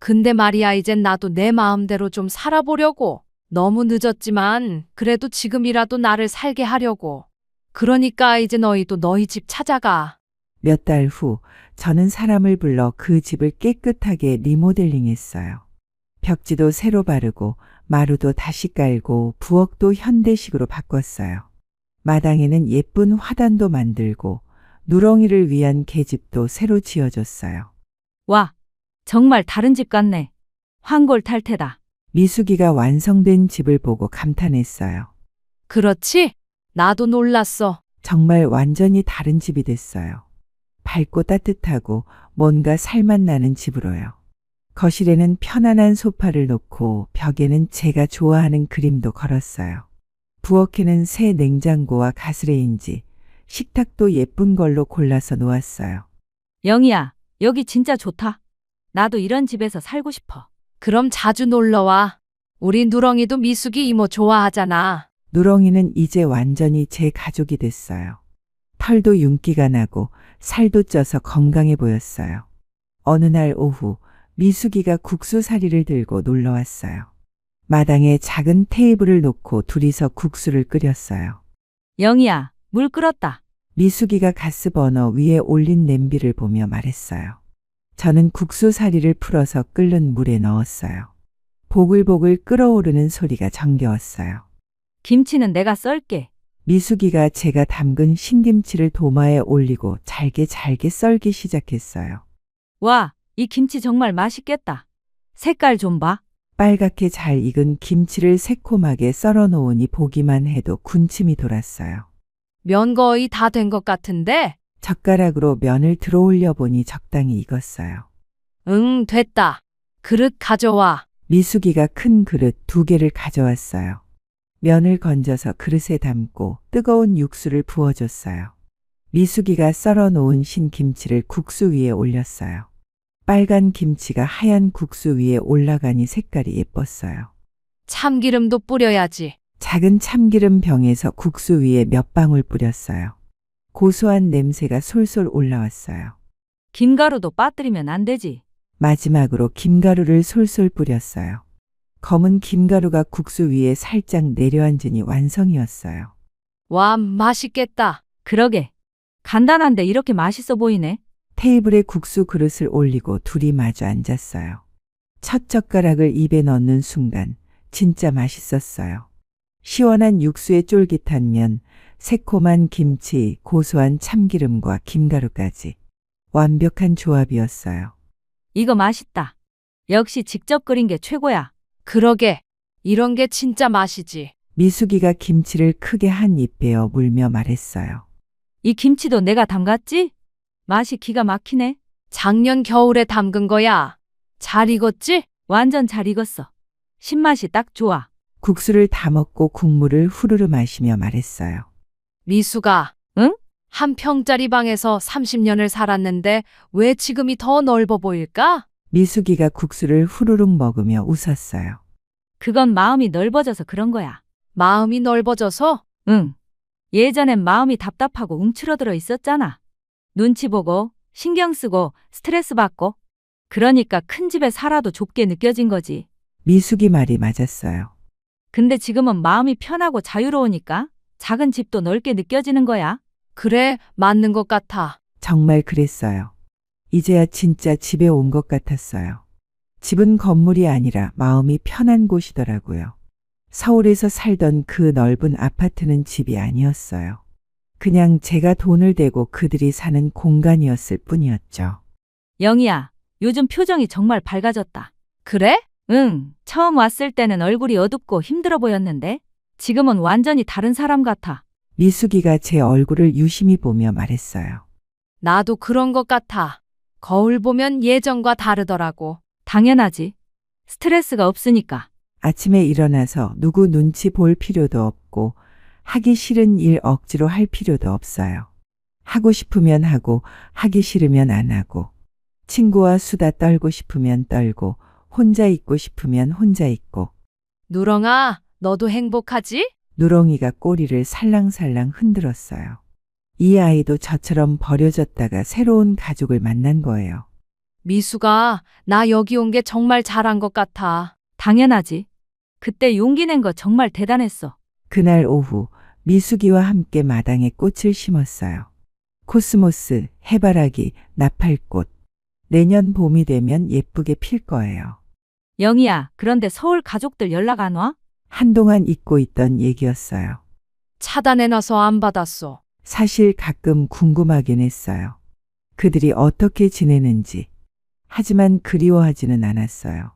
Speaker 4: 근데 말이야, 이젠 나도 내 마음대로 좀 살아보려고. 너무 늦었지만 그래도 지금이라도 나를 살게 하려고. 그러니까 이제 너희도 너희 집 찾아가.
Speaker 1: 몇 달 후 저는 사람을 불러 그 집을 깨끗하게 리모델링했어요. 벽지도 새로 바르고 마루도 다시 깔고 부엌도 현대식으로 바꿨어요. 마당에는 예쁜 화단도 만들고 누렁이를 위한 계집도 새로 지어줬어요.
Speaker 9: 와, 정말 다른 집 같네. 황골탈태다.
Speaker 1: 미숙이가 완성된 집을 보고 감탄했어요.
Speaker 4: 그렇지? 나도 놀랐어.
Speaker 1: 정말 완전히 다른 집이 됐어요. 밝고 따뜻하고 뭔가 살맛 나는 집으로요. 거실에는 편안한 소파를 놓고 벽에는 제가 좋아하는 그림도 걸었어요. 부엌에는 새 냉장고와 가스레인지, 식탁도 예쁜 걸로 골라서 놓았어요.
Speaker 9: 영희야, 여기 진짜 좋다. 나도 이런 집에서 살고 싶어.
Speaker 4: 그럼 자주 놀러와. 우리 누렁이도 미숙이 이모 좋아하잖아.
Speaker 1: 누렁이는 이제 완전히 제 가족이 됐어요. 털도 윤기가 나고 살도 쪄서 건강해 보였어요. 어느 날 오후 미숙이가 국수사리를 들고 놀러 왔어요. 마당에 작은 테이블을 놓고 둘이서 국수를 끓였어요.
Speaker 9: 영희야, 물 끓었다.
Speaker 1: 미숙이가 가스버너 위에 올린 냄비를 보며 말했어요. 저는 국수사리를 풀어서 끓는 물에 넣었어요. 보글보글 끓어오르는 소리가 정겨웠어요.
Speaker 9: 김치는 내가 썰게.
Speaker 1: 미숙이가 제가 담근 신김치를 도마에 올리고 잘게 썰기 시작했어요.
Speaker 9: 와, 이 김치 정말 맛있겠다. 색깔 좀 봐.
Speaker 1: 빨갛게 잘 익은 김치를 새콤하게 썰어 놓으니 보기만 해도 군침이 돌았어요.
Speaker 4: 면 거의 다 된 것 같은데?
Speaker 1: 젓가락으로 면을 들어 올려 보니 적당히 익었어요.
Speaker 4: 응, 됐다. 그릇 가져와.
Speaker 1: 미숙이가 큰 그릇 2개를 가져왔어요. 면을 건져서 그릇에 담고 뜨거운 육수를 부어줬어요. 미숙이가 썰어 놓은 신김치를 국수 위에 올렸어요. 빨간 김치가 하얀 국수 위에 올라가니 색깔이 예뻤어요.
Speaker 4: 참기름도 뿌려야지.
Speaker 1: 작은 참기름 병에서 국수 위에 몇 방울 뿌렸어요. 고소한 냄새가 솔솔 올라왔어요.
Speaker 9: 김가루도 빠뜨리면 안 되지.
Speaker 1: 마지막으로 김가루를 솔솔 뿌렸어요. 검은 김가루가 국수 위에 살짝 내려앉으니 완성이었어요.
Speaker 4: 와, 맛있겠다.
Speaker 9: 그러게. 간단한데 이렇게 맛있어 보이네.
Speaker 1: 테이블에 국수 그릇을 올리고 둘이 마주 앉았어요. 첫 젓가락을 입에 넣는 순간 진짜 맛있었어요. 시원한 육수의 쫄깃한 면, 새콤한 김치, 고소한 참기름과 김가루까지 완벽한 조합이었어요.
Speaker 9: 이거 맛있다. 역시 직접 끓인 게 최고야.
Speaker 4: 그러게. 이런 게 진짜 맛이지.
Speaker 1: 미숙이가 김치를 크게 한 입 베어 물며 말했어요.
Speaker 9: 이 김치도 내가 담갔지? 맛이 기가 막히네.
Speaker 4: 작년 겨울에 담근 거야. 잘 익었지?
Speaker 9: 완전 잘 익었어. 신맛이 딱 좋아.
Speaker 1: 국수를 다 먹고 국물을 후루루 마시며 말했어요.
Speaker 4: 미수가.
Speaker 9: 응?
Speaker 4: 한 평짜리 방에서 30년을 살았는데 왜 지금이 더 넓어 보일까?
Speaker 1: 미숙이가 국수를 후루룩 먹으며 웃었어요.
Speaker 9: 그건 마음이 넓어져서 그런 거야.
Speaker 4: 마음이 넓어져서?
Speaker 9: 응. 예전엔 마음이 답답하고 움츠러들어 있었잖아. 눈치 보고, 신경 쓰고, 스트레스 받고. 그러니까 큰 집에 살아도 좁게 느껴진 거지.
Speaker 1: 미숙이 말이 맞았어요.
Speaker 9: 근데 지금은 마음이 편하고 자유로우니까 작은 집도 넓게 느껴지는 거야.
Speaker 4: 그래, 맞는 것 같아.
Speaker 1: 정말 그랬어요. 이제야 진짜 집에 온 것 같았어요. 집은 건물이 아니라 마음이 편한 곳이더라고요. 서울에서 살던 그 넓은 아파트는 집이 아니었어요. 그냥 제가 돈을 대고 그들이 사는 공간이었을 뿐이었죠.
Speaker 9: 영희야, 요즘 표정이 정말 밝아졌다.
Speaker 4: 그래?
Speaker 9: 응, 처음 왔을 때는 얼굴이 어둡고 힘들어 보였는데 지금은 완전히 다른 사람 같아.
Speaker 1: 미숙이가 제 얼굴을 유심히 보며 말했어요.
Speaker 4: 나도 그런 것 같아. 거울 보면 예전과 다르더라고.
Speaker 9: 당연하지. 스트레스가 없으니까.
Speaker 1: 아침에 일어나서 누구 눈치 볼 필요도 없고 하기 싫은 일 억지로 할 필요도 없어요. 하고 싶으면 하고 하기 싫으면 안 하고 친구와 수다 떨고 싶으면 떨고 혼자 있고 싶으면 혼자 있고.
Speaker 4: 누렁아, 너도 행복하지?
Speaker 1: 누렁이가 꼬리를 살랑살랑 흔들었어요. 이 아이도 저처럼 버려졌다가 새로운 가족을 만난 거예요.
Speaker 4: 미수가, 나 여기 온 게 정말 잘한 것 같아.
Speaker 9: 당연하지. 그때 용기 낸 거 정말 대단했어.
Speaker 1: 그날 오후 미숙이와 함께 마당에 꽃을 심었어요. 코스모스, 해바라기, 나팔꽃. 내년 봄이 되면 예쁘게 필 거예요.
Speaker 9: 영희야, 그런데 서울 가족들 연락 안 와?
Speaker 1: 한동안 잊고 있던 얘기였어요.
Speaker 4: 차단해놔서 안 받았어.
Speaker 1: 사실 가끔 궁금하긴 했어요. 그들이 어떻게 지내는지. 하지만 그리워하지는 않았어요.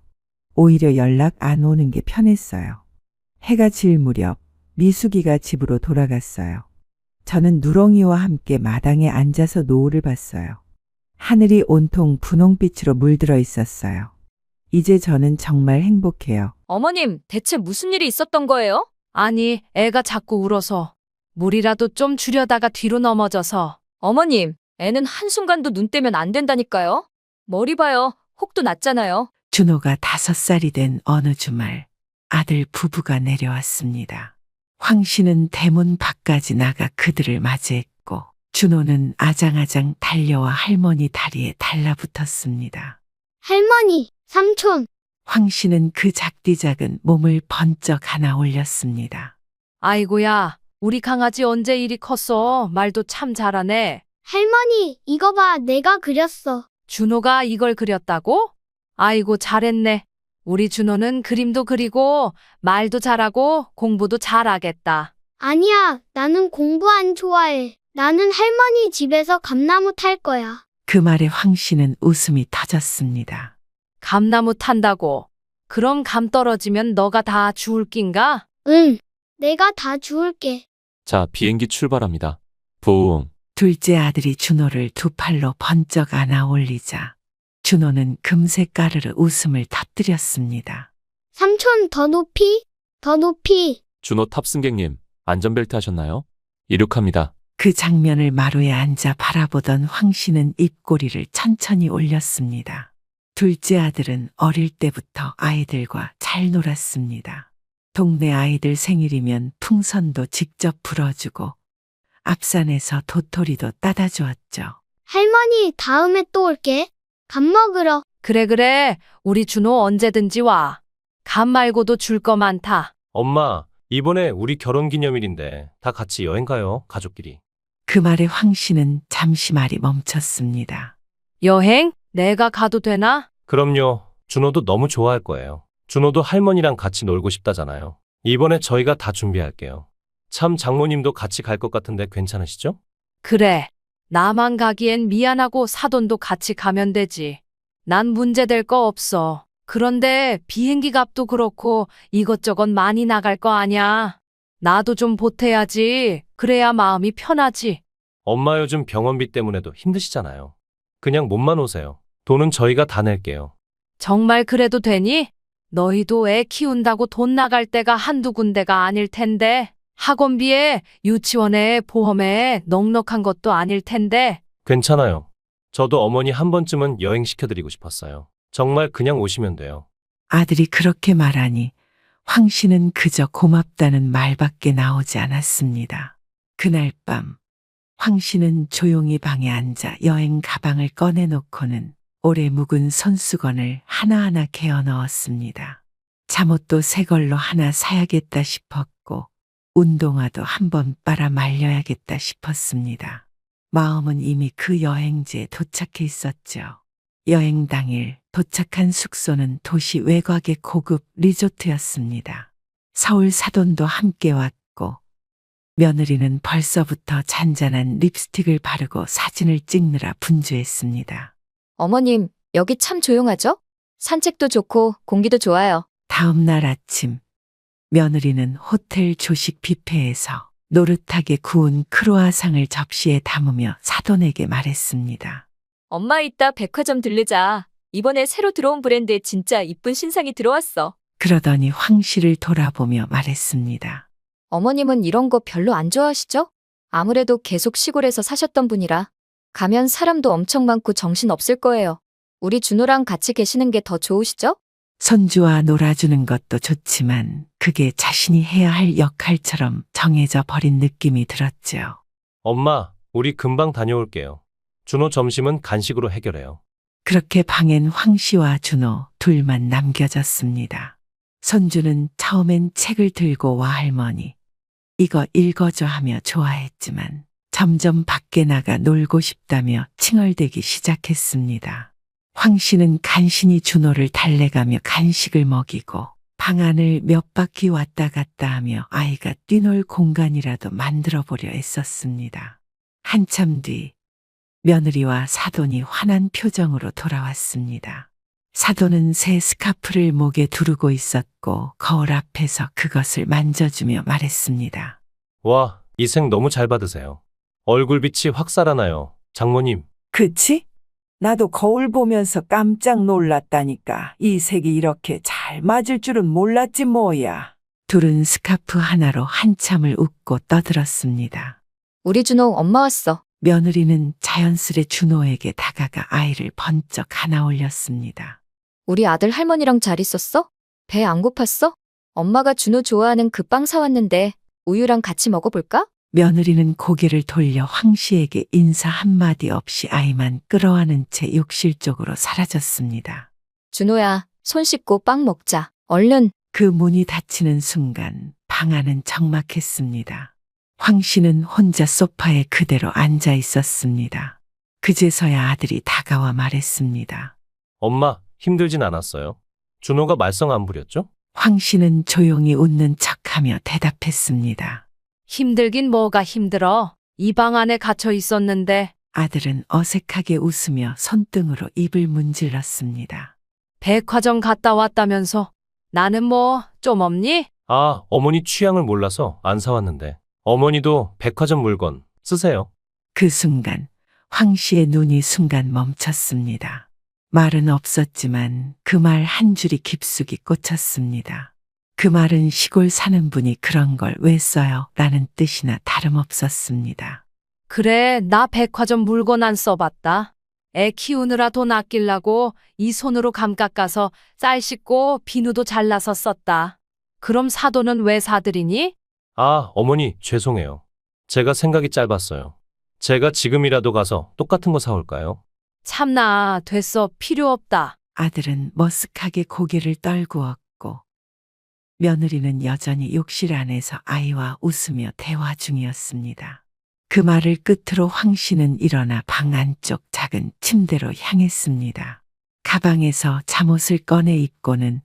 Speaker 1: 오히려 연락 안 오는 게 편했어요. 해가 질 무렵 미숙이가 집으로 돌아갔어요. 저는 누렁이와 함께 마당에 앉아서 노을을 봤어요. 하늘이 온통 분홍빛으로 물들어 있었어요. 이제 저는 정말 행복해요.
Speaker 2: 어머님, 대체 무슨 일이 있었던 거예요?
Speaker 4: 아니, 애가 자꾸 울어서. 물이라도 좀 주려다가 뒤로 넘어져서.
Speaker 2: 어머님, 애는 한순간도 눈 떼면 안 된다니까요. 머리 봐요. 혹도 났잖아요.
Speaker 1: 준호가 5살이 된 어느 주말 아들 부부가 내려왔습니다. 황 씨는 대문 밖까지 나가 그들을 맞이했고 준호는 아장아장 달려와 할머니 다리에 달라붙었습니다.
Speaker 5: 할머니, 삼촌.
Speaker 1: 황 씨는 그 작디 작은 몸을 번쩍 하나 올렸습니다.
Speaker 4: 아이고야, 우리 강아지 언제 이리 컸어? 말도 참 잘하네.
Speaker 5: 할머니, 이거 봐, 내가 그렸어.
Speaker 4: 준호가 이걸 그렸다고? 아이고, 잘했네. 우리 준호는 그림도 그리고 말도 잘하고 공부도 잘하겠다.
Speaker 5: 아니야, 나는 공부 안 좋아해. 나는 할머니 집에서 감나무 탈 거야.
Speaker 1: 그 말에 황 씨는 웃음이 터졌습니다.
Speaker 4: 감나무 탄다고? 그럼 감 떨어지면 너가 다 죽을 낀가?
Speaker 5: 응, 내가 다 주울게.
Speaker 3: 자, 비행기 출발합니다. 부웅.
Speaker 1: 둘째 아들이 준호를 두 팔로 번쩍 안아 올리자 준호는 금세 까르르 웃음을 터뜨렸습니다.
Speaker 5: 삼촌, 더 높이? 더 높이.
Speaker 3: 준호 탑승객님, 안전벨트 하셨나요? 이륙합니다.
Speaker 1: 그 장면을 마루에 앉아 바라보던 황 씨는 입꼬리를 천천히 올렸습니다. 둘째 아들은 어릴 때부터 아이들과 잘 놀았습니다. 동네 아이들 생일이면 풍선도 직접 불어주고 앞산에서 도토리도 따다 주었죠.
Speaker 5: 할머니, 다음에 또 올게. 밥 먹으러.
Speaker 4: 그래, 우리 준호 언제든지 와. 감 말고도 줄 거 많다.
Speaker 11: 엄마, 이번에 우리 결혼 기념일인데 다 같이 여행 가요, 가족끼리.
Speaker 1: 그 말에 황 씨는 잠시 말이 멈췄습니다.
Speaker 4: 여행? 내가 가도 되나?
Speaker 11: 그럼요. 준호도 너무 좋아할 거예요. 준호도 할머니랑 같이 놀고 싶다잖아요. 이번에 저희가 다 준비할게요. 참 장모님도 같이 갈 것 같은데 괜찮으시죠?
Speaker 4: 그래. 나만 가기엔 미안하고 사돈도 같이 가면 되지. 난 문제될 거 없어. 그런데 비행기 값도 그렇고 이것저것 많이 나갈 거 아냐. 나도 좀 보태야지. 그래야 마음이 편하지.
Speaker 11: 엄마 요즘 병원비 때문에도 힘드시잖아요. 그냥 몸만 오세요. 돈은 저희가 다 낼게요.
Speaker 4: 정말 그래도 되니? 너희도 애 키운다고 돈 나갈 때가 한두 군데가 아닐 텐데. 학원비에, 유치원에, 보험에 넉넉한 것도 아닐 텐데.
Speaker 11: 괜찮아요. 저도 어머니 한 번쯤은 여행 시켜드리고 싶었어요. 정말 그냥 오시면 돼요.
Speaker 1: 아들이 그렇게 말하니 황 씨는 그저 고맙다는 말밖에 나오지 않았습니다. 그날 밤 황 씨는 조용히 방에 앉아 여행 가방을 꺼내놓고는 오래 묵은 손수건을 하나하나 개어 넣었습니다. 잠옷도 새 걸로 하나 사야겠다 싶었고 운동화도 한번 빨아 말려야겠다 싶었습니다. 마음은 이미 그 여행지에 도착해 있었죠. 여행 당일 도착한 숙소는 도시 외곽의 고급 리조트였습니다. 서울 사돈도 함께 왔고 며느리는 벌써부터 잔잔한 립스틱을 바르고 사진을 찍느라 분주했습니다.
Speaker 2: 어머님, 여기 참 조용하죠? 산책도 좋고 공기도 좋아요.
Speaker 1: 다음 날 아침 며느리는 호텔 조식 뷔페에서 노릇하게 구운 크로아상을 접시에 담으며 사돈에게 말했습니다.
Speaker 2: 엄마 이따 백화점 들르자. 이번에 새로 들어온 브랜드에 진짜 이쁜 신상이 들어왔어.
Speaker 1: 그러더니 황 씨를 돌아보며 말했습니다.
Speaker 2: 어머님은 이런 거 별로 안 좋아하시죠? 아무래도 계속 시골에서 사셨던 분이라. 가면 사람도 엄청 많고 정신 없을 거예요. 우리 준호랑 같이 계시는 게 더 좋으시죠?
Speaker 1: 손주와 놀아주는 것도 좋지만 그게 자신이 해야 할 역할처럼 정해져 버린 느낌이 들었죠.
Speaker 11: 엄마, 우리 금방 다녀올게요. 준호 점심은 간식으로 해결해요.
Speaker 1: 그렇게 방엔 황 씨와 준호 둘만 남겨졌습니다. 손주는 처음엔 책을 들고 와 할머니 이거 읽어줘 하며 좋아했지만 점점 밖에 나가 놀고 싶다며 칭얼대기 시작했습니다. 황 씨는 간신히 준호를 달래가며 간식을 먹이고 방 안을 몇 바퀴 왔다 갔다 하며 아이가 뛰놀 공간이라도 만들어 보려 애썼습니다. 한참 뒤 며느리와 사돈이 환한 표정으로 돌아왔습니다. 사돈은 새 스카프를 목에 두르고 있었고 거울 앞에서 그것을 만져주며 말했습니다.
Speaker 11: 와, 이 색 너무 잘 받으세요. 얼굴빛이 확 살아나요. 장모님.
Speaker 1: 그치? 나도 거울 보면서 깜짝 놀랐다니까. 이 색이 이렇게 잘 맞을 줄은 몰랐지 뭐야. 둘은 스카프 하나로 한참을 웃고 떠들었습니다.
Speaker 2: 우리 준호 엄마 왔어.
Speaker 1: 며느리는 자연스레 준호에게 다가가 아이를 번쩍 안아 올렸습니다.
Speaker 2: 우리 아들 할머니랑 잘 있었어? 배 안 고팠어? 엄마가 준호 좋아하는 그 빵 사왔는데 우유랑 같이 먹어볼까?
Speaker 1: 며느리는 고개를 돌려 황 씨에게 인사 한마디 없이 아이만 끌어안은 채 욕실 쪽으로 사라졌습니다.
Speaker 2: 준호야, 손 씻고 빵 먹자. 얼른.
Speaker 1: 그 문이 닫히는 순간 방 안은 적막했습니다. 황 씨는 혼자 소파에 그대로 앉아 있었습니다. 그제서야 아들이 다가와 말했습니다.
Speaker 11: 엄마, 힘들진 않았어요? 준호가 말썽 안 부렸죠?
Speaker 1: 황 씨는 조용히 웃는 척하며 대답했습니다.
Speaker 4: 힘들긴 뭐가 힘들어. 이 방 안에 갇혀 있었는데.
Speaker 1: 아들은 어색하게 웃으며 손등으로 입을 문질렀습니다.
Speaker 4: 백화점 갔다 왔다면서. 나는 뭐 좀 없니?
Speaker 11: 아, 어머니 취향을 몰라서 안 사왔는데. 어머니도 백화점 물건 쓰세요.
Speaker 1: 그 순간 황 씨의 눈이 순간 멈췄습니다. 말은 없었지만 그 말 한 줄이 깊숙이 꽂혔습니다. 그 말은 시골 사는 분이 그런 걸 왜 써요? 라는 뜻이나 다름없었습니다.
Speaker 4: 그래, 나 백화점 물건 안 써봤다. 애 키우느라 돈 아끼려고 이 손으로 감 깎아서 쌀 씻고 비누도 잘라서 썼다. 그럼 사돈은 왜 사드리니?
Speaker 11: 아, 어머니, 죄송해요. 제가 생각이 짧았어요. 제가 지금이라도 가서 똑같은 거 사올까요?
Speaker 4: 참나, 됐어. 필요 없다.
Speaker 1: 아들은 머쓱하게 고개를 떨구었고 며느리는 여전히 욕실 안에서 아이와 웃으며 대화 중이었습니다. 그 말을 끝으로 황 씨는 일어나 방 안쪽 작은 침대로 향했습니다. 가방에서 잠옷을 꺼내 입고는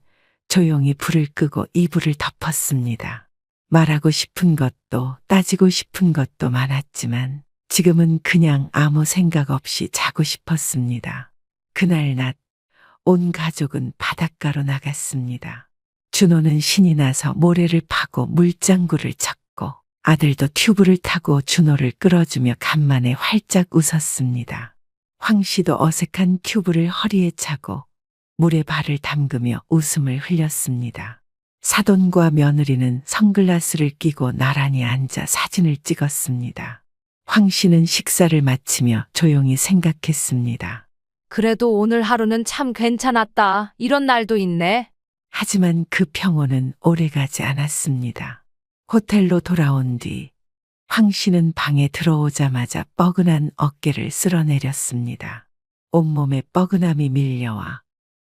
Speaker 1: 조용히 불을 끄고 이불을 덮었습니다. 말하고 싶은 것도 따지고 싶은 것도 많았지만 지금은 그냥 아무 생각 없이 자고 싶었습니다. 그날 낮 온 가족은 바닷가로 나갔습니다. 준호는 신이 나서 모래를 파고 물장구를 쳤고 아들도 튜브를 타고 준호를 끌어주며 간만에 활짝 웃었습니다. 황 씨도 어색한 튜브를 허리에 차고 물에 발을 담그며 웃음을 흘렸습니다. 사돈과 며느리는 선글라스를 끼고 나란히 앉아 사진을 찍었습니다. 황 씨는 식사를 마치며 조용히 생각했습니다.
Speaker 4: 그래도 오늘 하루는 참 괜찮았다. 이런 날도 있네.
Speaker 1: 하지만 그 평온은 오래가지 않았습니다. 호텔로 돌아온 뒤 황 씨는 방에 들어오자마자 뻐근한 어깨를 쓸어내렸습니다. 온몸에 뻐근함이 밀려와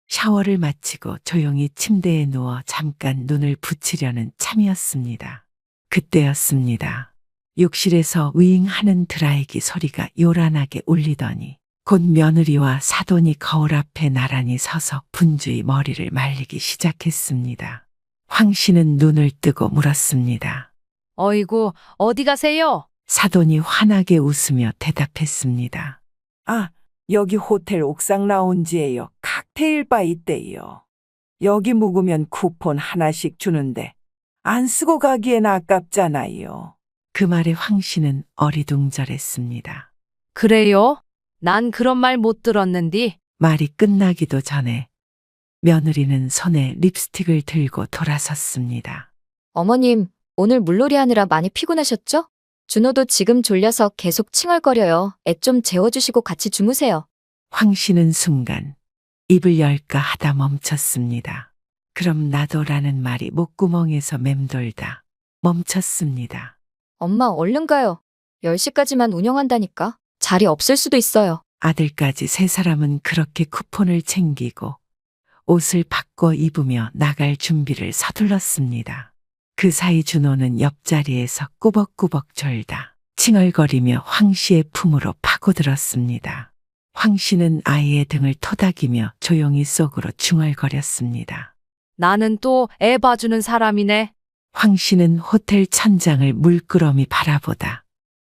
Speaker 1: 샤워를 마치고 조용히 침대에 누워 잠깐 눈을 붙이려는 참이었습니다. 그때였습니다. 욕실에서 윙하는 드라이기 소리가 요란하게 울리더니 곧 며느리와 사돈이 거울 앞에 나란히 서서 분주히 머리를 말리기 시작했습니다. 황 씨는 눈을 뜨고 물었습니다.
Speaker 4: 어이구, 어디 가세요?
Speaker 1: 사돈이 환하게 웃으며 대답했습니다. 아, 여기 호텔 옥상 라운지에요. 칵테일 바 있대요. 여기 묵으면 쿠폰 하나씩 주는데 안 쓰고 가기엔 아깝잖아요. 그 말에 황 씨는 어리둥절했습니다.
Speaker 4: 그래요? 난 그런 말 못 들었는디.
Speaker 1: 말이 끝나기도 전에 며느리는 손에 립스틱을 들고 돌아섰습니다.
Speaker 2: 어머님, 오늘 물놀이 하느라 많이 피곤하셨죠? 준호도 지금 졸려서 계속 칭얼거려요. 애 좀 재워주시고 같이 주무세요.
Speaker 1: 황 씨는 순간 입을 열까 하다 멈췄습니다. 그럼 나도라는 말이 목구멍에서 맴돌다 멈췄습니다.
Speaker 2: 엄마 얼른 가요. 10시까지만 운영한다니까. 자리 없을 수도 있어요.
Speaker 1: 아들까지 세 사람은 그렇게 쿠폰을 챙기고 옷을 바꿔 입으며 나갈 준비를 서둘렀습니다. 그 사이 준호는 옆자리에서 꾸벅꾸벅 졸다 칭얼거리며 황 씨의 품으로 파고들었습니다. 황 씨는 아이의 등을 토닥이며 조용히 속으로 중얼거렸습니다.
Speaker 4: 나는 또 애 봐주는 사람이네.
Speaker 1: 황 씨는 호텔 천장을 물끄러미 바라보다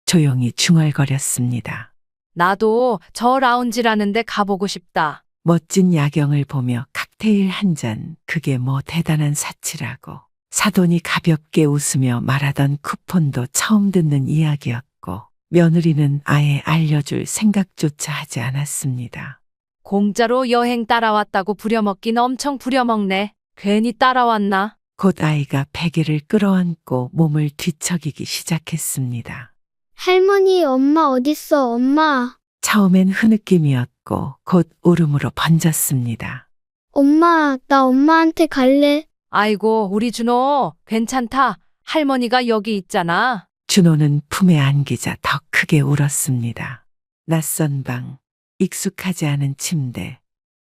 Speaker 1: 조용히 중얼거렸습니다.
Speaker 4: 나도 저 라운지라는 데 가보고 싶다.
Speaker 1: 멋진 야경을 보며 칵테일 한 잔, 그게 뭐 대단한 사치라고. 사돈이 가볍게 웃으며 말하던 쿠폰도 처음 듣는 이야기였고 며느리는 아예 알려줄 생각조차 하지 않았습니다.
Speaker 4: 공짜로 여행 따라왔다고 부려먹긴 엄청 부려먹네. 괜히 따라왔나?
Speaker 1: 곧 아이가 베개를 끌어안고 몸을 뒤척이기 시작했습니다.
Speaker 5: 할머니, 엄마 어딨어, 엄마.
Speaker 1: 처음엔 흐느낌이었고 곧 울음으로 번졌습니다.
Speaker 5: 엄마, 나 엄마한테 갈래.
Speaker 4: 아이고, 우리 준호, 괜찮다. 할머니가 여기 있잖아.
Speaker 1: 준호는 품에 안기자 더 크게 울었습니다. 낯선 방, 익숙하지 않은 침대,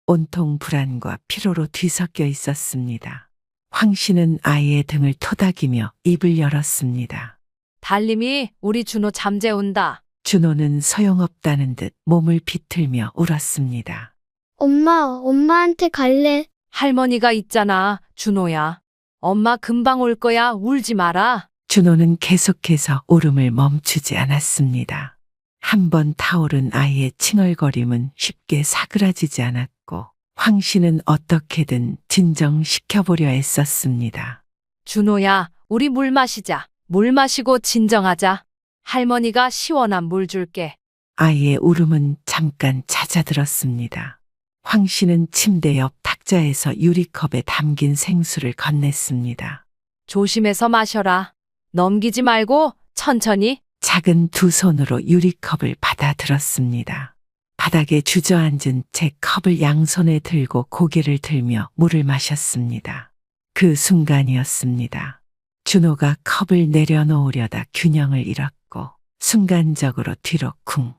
Speaker 1: 온통 불안과 피로로 뒤섞여 있었습니다. 황 씨는 아이의 등을 토닥이며 입을 열었습니다.
Speaker 4: 달님이 우리 준호 잠재운다.
Speaker 1: 준호는 소용없다는 듯 몸을 비틀며 울었습니다.
Speaker 5: 엄마, 엄마한테 갈래.
Speaker 4: 할머니가 있잖아, 준호야. 엄마 금방 올 거야, 울지 마라.
Speaker 1: 준호는 계속해서 울음을 멈추지 않았습니다. 한 번 타오른 아이의 칭얼거림은 쉽게 사그라지지 않았고 황 씨는 어떻게든 진정시켜보려 애썼습니다.
Speaker 4: 준호야, 우리 물 마시자. 물 마시고 진정하자. 할머니가 시원한 물 줄게.
Speaker 1: 아이의 울음은 잠깐 잦아들었습니다. 황 씨는 침대 옆 탁자에서 유리컵에 담긴 생수를 건넸습니다.
Speaker 4: 조심해서 마셔라. 넘기지 말고 천천히.
Speaker 1: 작은 두 손으로 유리컵을 받아 들었습니다. 바닥에 주저앉은 제 컵을 양손에 들고 고개를 들며 물을 마셨습니다. 그 순간이었습니다. 준호가 컵을 내려놓으려다 균형을 잃었고 순간적으로 뒤로 쿵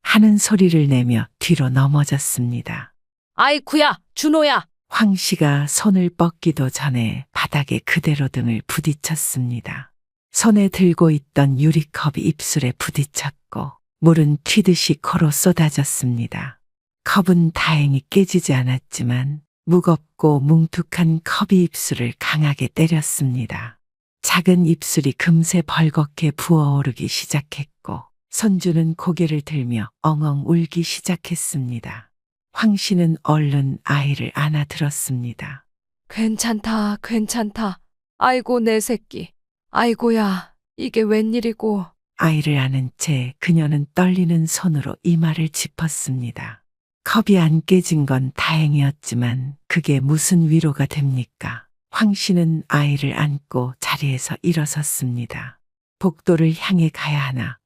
Speaker 1: 하는 소리를 내며 뒤로 넘어졌습니다.
Speaker 4: 아이쿠야, 준호야.
Speaker 1: 황 씨가 손을 뻗기도 전에 바닥에 그대로 등을 부딪혔습니다. 손에 들고 있던 유리컵이 입술에 부딪혔고 물은 튀듯이 코로 쏟아졌습니다. 컵은 다행히 깨지지 않았지만 무겁고 뭉툭한 컵이 입술을 강하게 때렸습니다. 작은 입술이 금세 벌겋게 부어오르기 시작했고 손주는 고개를 들며 엉엉 울기 시작했습니다. 황 씨는 얼른 아이를 안아들었습니다.
Speaker 4: 괜찮다, 괜찮다. 아이고, 내 새끼. 아이고야, 이게 웬일이고.
Speaker 1: 아이를 안은 채 그녀는 떨리는 손으로 이마를 짚었습니다. 컵이 안 깨진 건 다행이었지만 그게 무슨 위로가 됩니까? 황 씨는 아이를 안고 자리에서 일어섰습니다. 복도를 향해 가야 하나?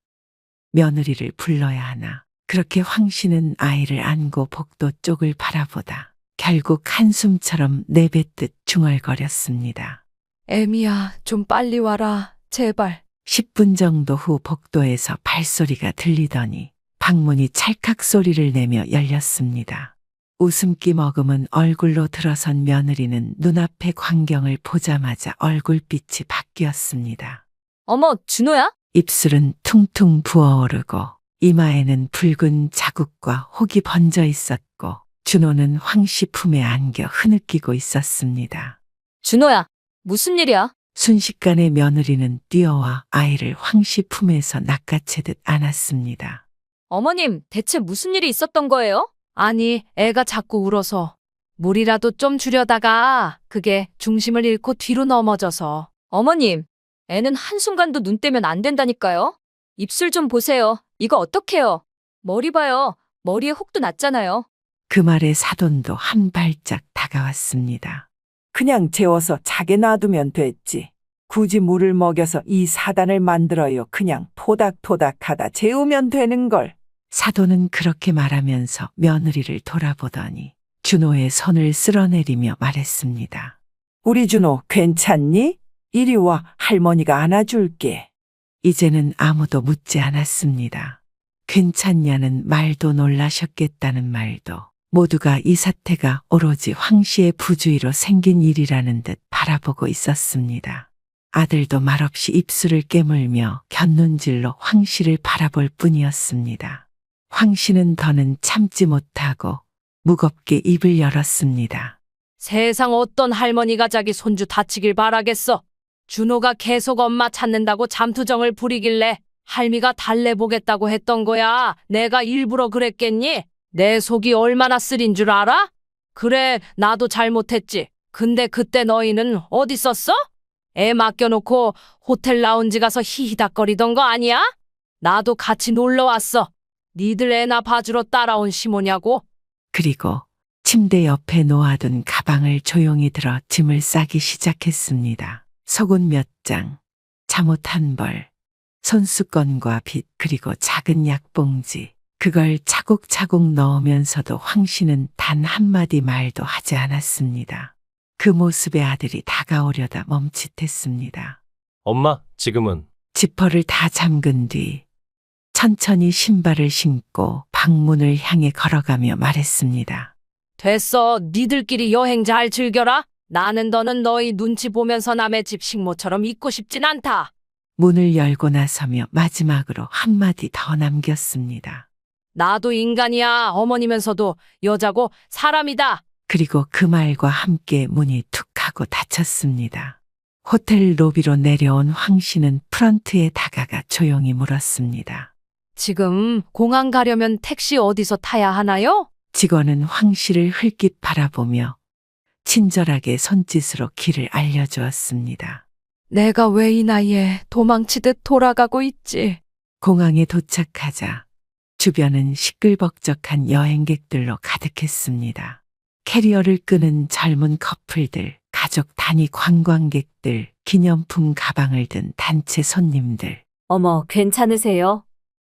Speaker 1: 며느리를 불러야 하나? 그렇게 황 씨는 아이를 안고 복도 쪽을 바라보다 결국 한숨처럼 내뱉듯 중얼거렸습니다.
Speaker 4: 애미야, 좀 빨리 와라. 제발.
Speaker 1: 10분 정도 후 복도에서 발소리가 들리더니 방문이 찰칵 소리를 내며 열렸습니다. 웃음기 머금은 얼굴로 들어선 며느리는 눈앞의 광경을 보자마자 얼굴빛이 바뀌었습니다.
Speaker 2: 어머, 준호야?
Speaker 1: 입술은 퉁퉁 부어오르고 이마에는 붉은 자국과 혹이 번져 있었고 준호는 황 씨 품에 안겨 흐느끼고 있었습니다.
Speaker 2: 준호야, 무슨 일이야?
Speaker 1: 순식간에 며느리는 뛰어와 아이를 황 씨 품에서 낚아채듯 안았습니다.
Speaker 2: 어머님, 대체 무슨 일이 있었던 거예요?
Speaker 4: 아니, 애가 자꾸 울어서 물이라도 좀 주려다가 그게 중심을 잃고 뒤로 넘어져서.
Speaker 2: 어머님, 애는 한순간도 눈 떼면 안 된다니까요? 입술 좀 보세요. 이거 어떡해요? 머리 봐요. 머리에 혹도 났잖아요.
Speaker 1: 그 말에 사돈도 한 발짝 다가왔습니다. 그냥 재워서 자게 놔두면 됐지. 굳이 물을 먹여서 이 사단을 만들어요. 그냥 토닥토닥하다 재우면 되는 걸. 사돈은 그렇게 말하면서 며느리를 돌아보더니 준호의 손을 쓸어내리며 말했습니다. 우리 준호 괜찮니? 이리 와, 할머니가 안아줄게. 이제는 아무도 묻지 않았습니다. 괜찮냐는 말도 놀라셨겠다는 말도 모두가 이 사태가 오로지 황 씨의 부주의로 생긴 일이라는 듯 바라보고 있었습니다. 아들도 말없이 입술을 깨물며 곁눈질로 황 씨를 바라볼 뿐이었습니다. 황 씨는 더는 참지 못하고 무겁게 입을 열었습니다.
Speaker 4: 세상 어떤 할머니가 자기 손주 다치길 바라겠어. 준호가 계속 엄마 찾는다고 잠투정을 부리길래 할미가 달래보겠다고 했던 거야. 내가 일부러 그랬겠니? 내 속이 얼마나 쓰린 줄 알아? 그래, 나도 잘못했지. 근데 그때 너희는 어디 있었어? 애 맡겨놓고 호텔 라운지 가서 히히닥거리던 거 아니야? 나도 같이 놀러 왔어. 니들 애나 봐주러 따라온 시모냐고.
Speaker 1: 그리고 침대 옆에 놓아둔 가방을 조용히 들어 짐을 싸기 시작했습니다. 속옷 몇 장, 잠옷 한 벌, 손수건과 빗 그리고 작은 약봉지. 그걸 차곡차곡 넣으면서도 황 씨는 단 한마디 말도 하지 않았습니다. 그 모습에 아들이 다가오려다 멈칫했습니다.
Speaker 11: 엄마, 지금은.
Speaker 1: 지퍼를 다 잠근 뒤 천천히 신발을 신고 방문을 향해 걸어가며 말했습니다.
Speaker 4: 됐어. 니들끼리 여행 잘 즐겨라. 나는 더는 너희 눈치 보면서 남의 집 식모처럼 있고 싶진 않다.
Speaker 1: 문을 열고 나서며 마지막으로 한마디 더 남겼습니다.
Speaker 4: 나도 인간이야. 어머니면서도 여자고 사람이다.
Speaker 1: 그리고 그 말과 함께 문이 툭 하고 닫혔습니다. 호텔 로비로 내려온 황 씨는 프런트에 다가가 조용히 물었습니다.
Speaker 4: 지금 공항 가려면 택시 어디서 타야 하나요?
Speaker 1: 직원은 황 씨를 흘낏 바라보며 친절하게 손짓으로 길을 알려주었습니다.
Speaker 4: 내가 왜 이 나이에 도망치듯 돌아가고 있지?
Speaker 1: 공항에 도착하자 주변은 시끌벅적한 여행객들로 가득했습니다. 캐리어를 끄는 젊은 커플들, 가족 단위 관광객들, 기념품 가방을 든 단체 손님들.
Speaker 9: 어머, 괜찮으세요?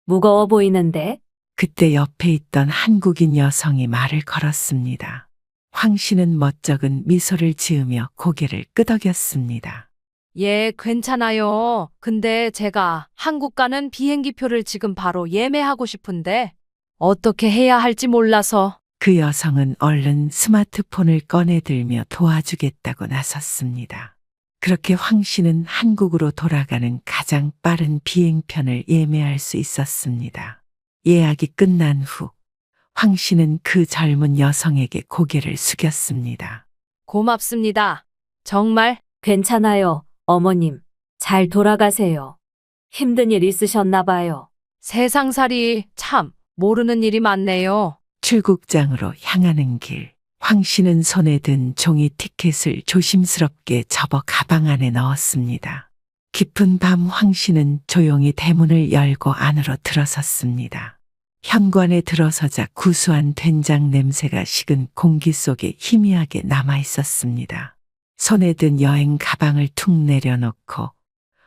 Speaker 9: 무거워 보이는데?
Speaker 1: 그때 옆에 있던 한국인 여성이 말을 걸었습니다. 황 씨는 멋쩍은 미소를 지으며 고개를 끄덕였습니다.
Speaker 4: 예, 괜찮아요. 근데 제가 한국 가는 비행기표를 지금 바로 예매하고 싶은데 어떻게 해야 할지 몰라서.
Speaker 1: 그 여성은 얼른 스마트폰을 꺼내들며 도와주겠다고 나섰습니다. 그렇게 황 씨는 한국으로 돌아가는 가장 빠른 비행편을 예매할 수 있었습니다. 예약이 끝난 후 황 씨는 그 젊은 여성에게 고개를 숙였습니다.
Speaker 4: 고맙습니다. 정말
Speaker 9: 괜찮아요, 어머님. 잘 돌아가세요. 힘든 일 있으셨나 봐요.
Speaker 4: 세상살이 참 모르는 일이 많네요.
Speaker 1: 출국장으로 향하는 길, 황 씨는 손에 든 종이 티켓을 조심스럽게 접어 가방 안에 넣었습니다. 깊은 밤 황 씨는 조용히 대문을 열고 안으로 들어섰습니다. 현관에 들어서자 구수한 된장 냄새가 식은 공기 속에 희미하게 남아 있었습니다. 손에 든 여행 가방을 툭 내려놓고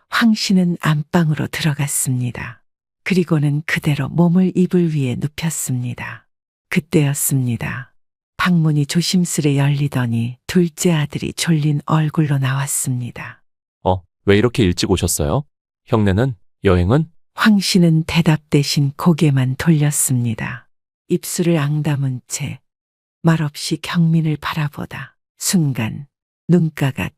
Speaker 1: 황 씨는 안방으로 들어갔습니다. 그리고는 그대로 몸을 이불 위에 눕혔습니다. 그때였습니다. 방문이 조심스레 열리더니 둘째 아들이 졸린 얼굴로 나왔습니다.
Speaker 3: 왜 이렇게 일찍 오셨어요? 형네는? 여행은?
Speaker 1: 황 씨는 대답 대신 고개만 돌렸습니다. 입술을 앙다문 채 말없이 경민을 바라보다 순간 눈가가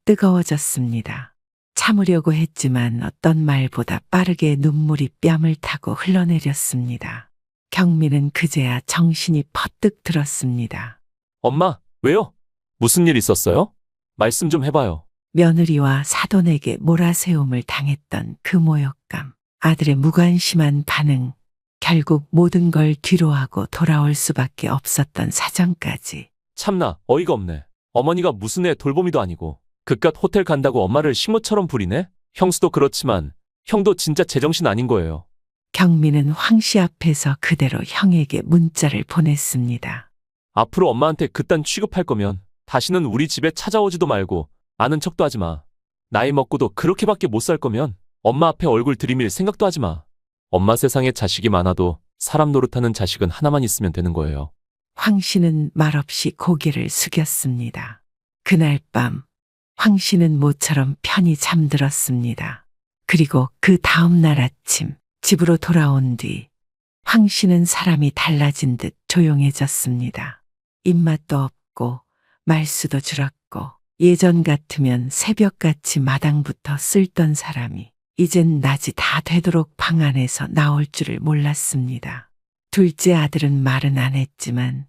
Speaker 1: 뜨거워졌습니다. 참으려고 했지만 어떤 말보다 빠르게 눈물이 뺨을 타고 흘러내렸습니다. 경민은 그제야 정신이 퍼뜩 들었습니다.
Speaker 3: 엄마, 왜요? 무슨 일 있었어요? 말씀 좀 해봐요.
Speaker 1: 며느리와 사돈에게 몰아세움을 당했던 그 모욕감, 아들의 무관심한 반응, 결국 모든 걸 뒤로하고 돌아올 수밖에 없었던 사정까지.
Speaker 3: 참나, 어이가 없네. 어머니가 무슨 애 돌보미도 아니고 그깟 호텔 간다고 엄마를 식모처럼 부리네? 형수도 그렇지만 형도 진짜 제정신 아닌 거예요.
Speaker 1: 경민은 황 씨 앞에서 그대로 형에게 문자를 보냈습니다.
Speaker 3: 앞으로 엄마한테 그딴 취급할 거면 다시는 우리 집에 찾아오지도 말고 아는 척도 하지 마. 나이 먹고도 그렇게밖에 못 살 거면 엄마 앞에 얼굴 들이밀 생각도 하지 마. 엄마 세상에 자식이 많아도 사람 노릇하는 자식은 하나만 있으면 되는 거예요.
Speaker 1: 황 씨는 말없이 고개를 숙였습니다. 그날 밤 황 씨는 모처럼 편히 잠들었습니다. 그리고 그 다음 날 아침 집으로 돌아온 뒤 황 씨는 사람이 달라진 듯 조용해졌습니다. 입맛도 없고 말수도 줄었고 예전 같으면 새벽같이 마당부터 쓸던 사람이 이젠 낮이 다 되도록 방 안에서 나올 줄을 몰랐습니다. 둘째 아들은 말은 안 했지만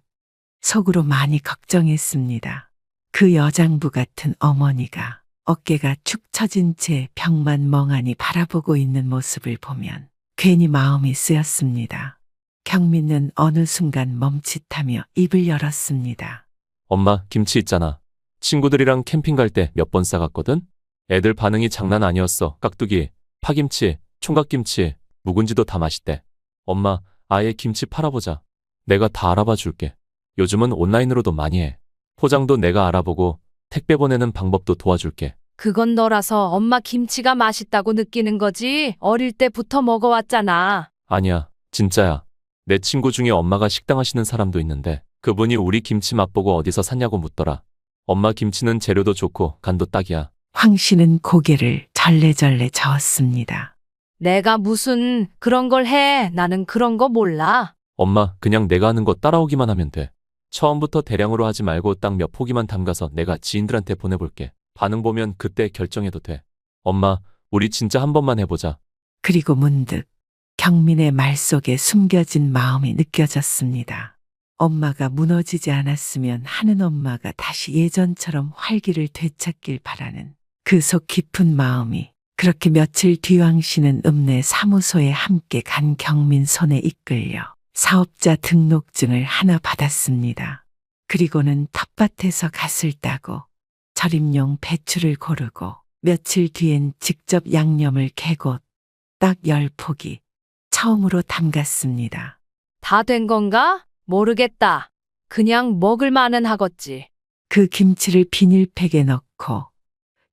Speaker 1: 속으로 많이 걱정했습니다. 그 여장부 같은 어머니가 어깨가 축 처진 채 벽만 멍하니 바라보고 있는 모습을 보면 괜히 마음이 쓰였습니다. 경민은 어느 순간 멈칫하며 입을 열었습니다.
Speaker 3: 엄마, 김치 있잖아. 친구들이랑 캠핑 갈 때 몇 번 싸갔거든? 애들 반응이 장난 아니었어. 깍두기, 파김치, 총각김치, 묵은지도 다 맛있대. 엄마, 아예 김치 팔아보자. 내가 다 알아봐 줄게. 요즘은 온라인으로도 많이 해. 포장도 내가 알아보고 택배 보내는 방법도 도와줄게.
Speaker 4: 그건 너라서 엄마 김치가 맛있다고 느끼는 거지. 어릴 때부터 먹어왔잖아.
Speaker 3: 아니야, 진짜야. 내 친구 중에 엄마가 식당 하시는 사람도 있는데 그분이 우리 김치 맛보고 어디서 샀냐고 묻더라. 엄마 김치는 재료도 좋고 간도 딱이야.
Speaker 1: 황 씨는 고개를 절레절레 저었습니다.
Speaker 4: 내가 무슨 그런 걸 해. 나는 그런 거 몰라.
Speaker 3: 엄마, 그냥 내가 하는 거 따라오기만 하면 돼. 처음부터 대량으로 하지 말고 딱 몇 포기만 담가서 내가 지인들한테 보내볼게. 반응 보면 그때 결정해도 돼. 엄마, 우리 진짜 한 번만 해보자.
Speaker 1: 그리고 문득 경민의 말 속에 숨겨진 마음이 느껴졌습니다. 엄마가 무너지지 않았으면 하는 엄마가 다시 예전처럼 활기를 되찾길 바라는 그 속 깊은 마음이 그렇게 며칠 뒤 황 씨는 읍내 사무소에 함께 간 경민 손에 이끌려 사업자 등록증을 하나 받았습니다. 그리고는 텃밭에서 갓을 따고 절임용 배추를 고르고 며칠 뒤엔 직접 양념을 개고 딱 10포기 처음으로 담갔습니다.
Speaker 4: 다 된 건가? 모르겠다. 그냥 먹을 만은 하겠지.
Speaker 1: 그 김치를 비닐팩에 넣고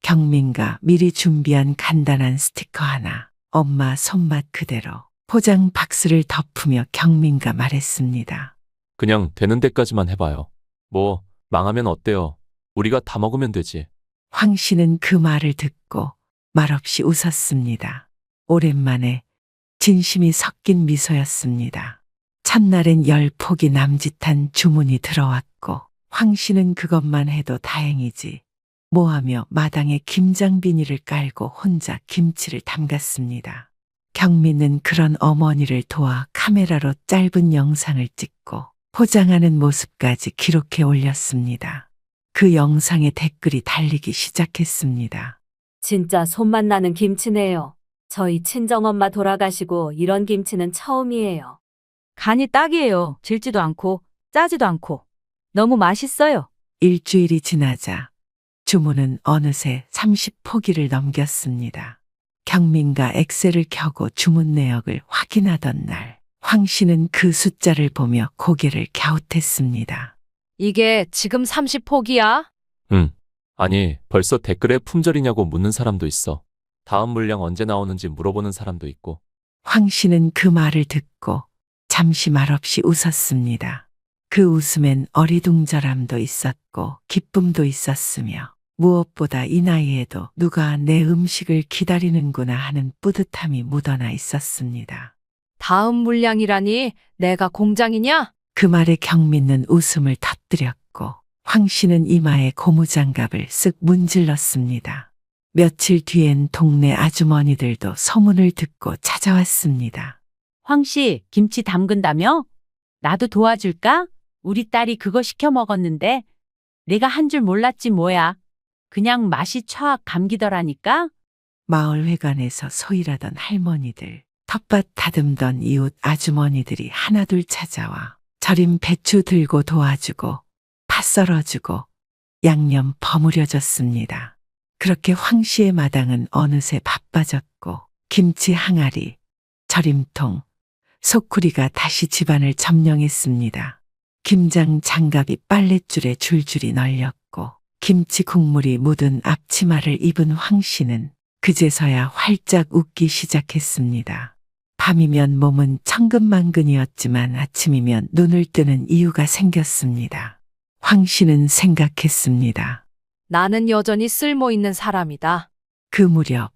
Speaker 1: 경민과 미리 준비한 간단한 스티커 하나, 엄마 손맛 그대로 포장 박스를 덮으며 경민과 말했습니다.
Speaker 3: 그냥 되는 데까지만 해봐요. 뭐 망하면 어때요? 우리가 다 먹으면 되지.
Speaker 1: 황 씨는 그 말을 듣고 말없이 웃었습니다. 오랜만에 진심이 섞인 미소였습니다. 첫날엔 10폭이 남짓한 주문이 들어왔고 황 씨는 그것만 해도 다행이지 뭐하며 마당에 김장 비닐을 깔고 혼자 김치를 담갔습니다. 경민은 그런 어머니를 도와 카메라로 짧은 영상을 찍고 포장하는 모습까지 기록해 올렸습니다. 그 영상에 댓글이 달리기 시작했습니다.
Speaker 9: 진짜 손맛 나는 김치네요. 저희 친정엄마 돌아가시고 이런 김치는 처음이에요. 간이 딱이에요. 질지도 않고 짜지도 않고 너무 맛있어요.
Speaker 1: 일주일이 지나자 주문은 어느새 30포기를 넘겼습니다. 경민과 엑셀을 켜고 주문 내역을 확인하던 날 황 씨는 그 숫자를 보며 고개를 갸웃했습니다.
Speaker 4: 이게 지금 30포기야?
Speaker 3: 응. 아니, 벌써 댓글에 품절이냐고 묻는 사람도 있어. 다음 물량 언제 나오는지 물어보는 사람도 있고.
Speaker 1: 황 씨는 그 말을 듣고 잠시 말없이 웃었습니다. 그 웃음엔 어리둥절함도 있었고 기쁨도 있었으며 무엇보다 이 나이에도 누가 내 음식을 기다리는구나 하는 뿌듯함이 묻어나 있었습니다.
Speaker 4: 다음 물량이라니 내가 공장이냐?
Speaker 1: 그 말에 경민은 웃음을 터뜨렸고 황 씨는 이마에 고무장갑을 쓱 문질렀습니다. 며칠 뒤엔 동네 아주머니들도 소문을 듣고 찾아왔습니다.
Speaker 9: 황 씨, 김치 담근다며? 나도 도와줄까? 우리 딸이 그거 시켜 먹었는데 내가 한 줄 몰랐지 뭐야. 그냥 맛이 촥 감기더라니까?
Speaker 1: 마을 회관에서 소일하던 할머니들, 텃밭 다듬던 이웃 아주머니들이 하나둘 찾아와 절인 배추 들고 도와주고 파 썰어주고 양념 버무려줬습니다. 그렇게 황 씨의 마당은 어느새 바빠졌고 김치 항아리, 절임통, 소쿠리가 다시 집안을 점령했습니다. 김장 장갑이 빨랫줄에 줄줄이 널렸고 김치 국물이 묻은 앞치마를 입은 황 씨는 그제서야 활짝 웃기 시작했습니다. 밤이면 몸은 천근만근이었지만 아침이면 눈을 뜨는 이유가 생겼습니다. 황 씨는 생각했습니다.
Speaker 4: 나는 여전히 쓸모있는 사람이다.
Speaker 1: 그 무렵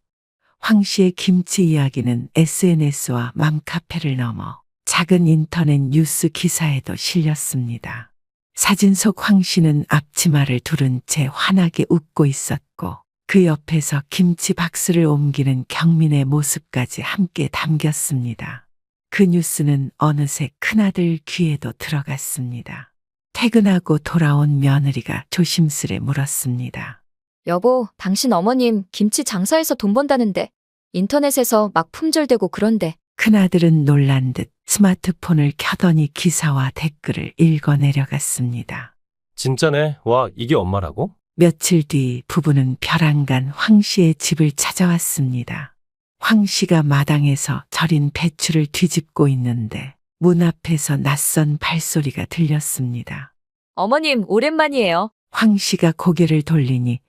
Speaker 1: 황 씨의 김치 이야기는 SNS와 맘카페를 넘어 작은 인터넷 뉴스 기사에도 실렸습니다. 사진 속 황 씨는 앞치마를 두른 채 환하게 웃고 있었고 그 옆에서 김치 박스를 옮기는 경민의 모습까지 함께 담겼습니다. 그 뉴스는 어느새 큰아들 귀에도 들어갔습니다. 퇴근하고 돌아온 며느리가 조심스레 물었습니다.
Speaker 2: 여보, 당신 어머님 김치 장사해서 돈 번다는데 인터넷에서 막 품절되고 그런데.
Speaker 1: 큰아들은 놀란 듯 스마트폰을 켜더니 기사와 댓글을 읽어 내려갔습니다.
Speaker 11: 진짜네. 와, 이게 엄마라고?
Speaker 1: 며칠 뒤 부부는 벼랑간 황 씨의 집을 찾아왔습니다. 황 씨가 마당에서 절인 배추를 뒤집고 있는데 문 앞에서 낯선 발소리가 들렸습니다.
Speaker 2: 어머님, 오랜만이에요.
Speaker 1: 황 씨가 고개를 돌리니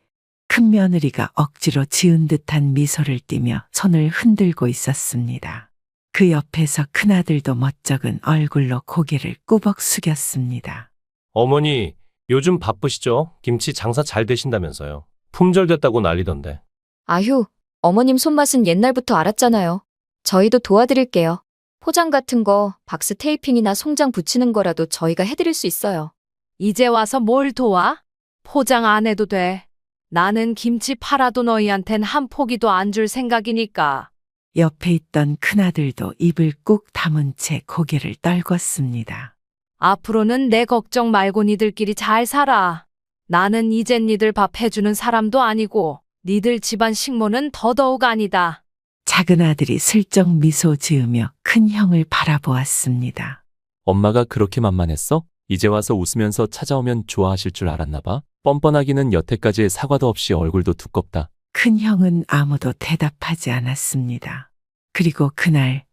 Speaker 1: 큰 며느리가 억지로 지은 듯한 미소를 띠며 손을 흔들고 있었습니다. 그 옆에서 큰아들도 멋쩍은 얼굴로 고개를 꾸벅 숙였습니다.
Speaker 11: 어머니, 요즘 바쁘시죠? 김치 장사 잘 되신다면서요. 품절됐다고 난리던데.
Speaker 2: 아휴, 어머님 손맛은 옛날부터 알았잖아요. 저희도 도와드릴게요. 포장 같은 거, 박스 테이핑이나 송장 붙이는 거라도 저희가 해드릴 수 있어요.
Speaker 4: 이제 와서 뭘 도와? 포장 안 해도 돼. 나는 김치 팔아도 너희한텐 한 포기도 안 줄 생각이니까.
Speaker 1: 옆에 있던 큰아들도 입을 꾹 다문 채 고개를 떨궜습니다.
Speaker 4: 앞으로는 내 걱정 말고 니들끼리 잘 살아. 나는 이젠 니들 밥 해주는 사람도 아니고 니들 집안 식모는 더더욱 아니다.
Speaker 1: 작은 아들이 슬쩍 미소 지으며 큰 형을 바라보았습니다.
Speaker 3: 엄마가 그렇게 만만했어? 이제 와서 웃으면서 찾아오면 좋아하실 줄 알았나 봐. 뻔뻔하기는 여태까지 사과도 없이 얼굴도 두껍다.
Speaker 1: 큰 형은 아무도 대답하지 않았습니다. 그리고 그날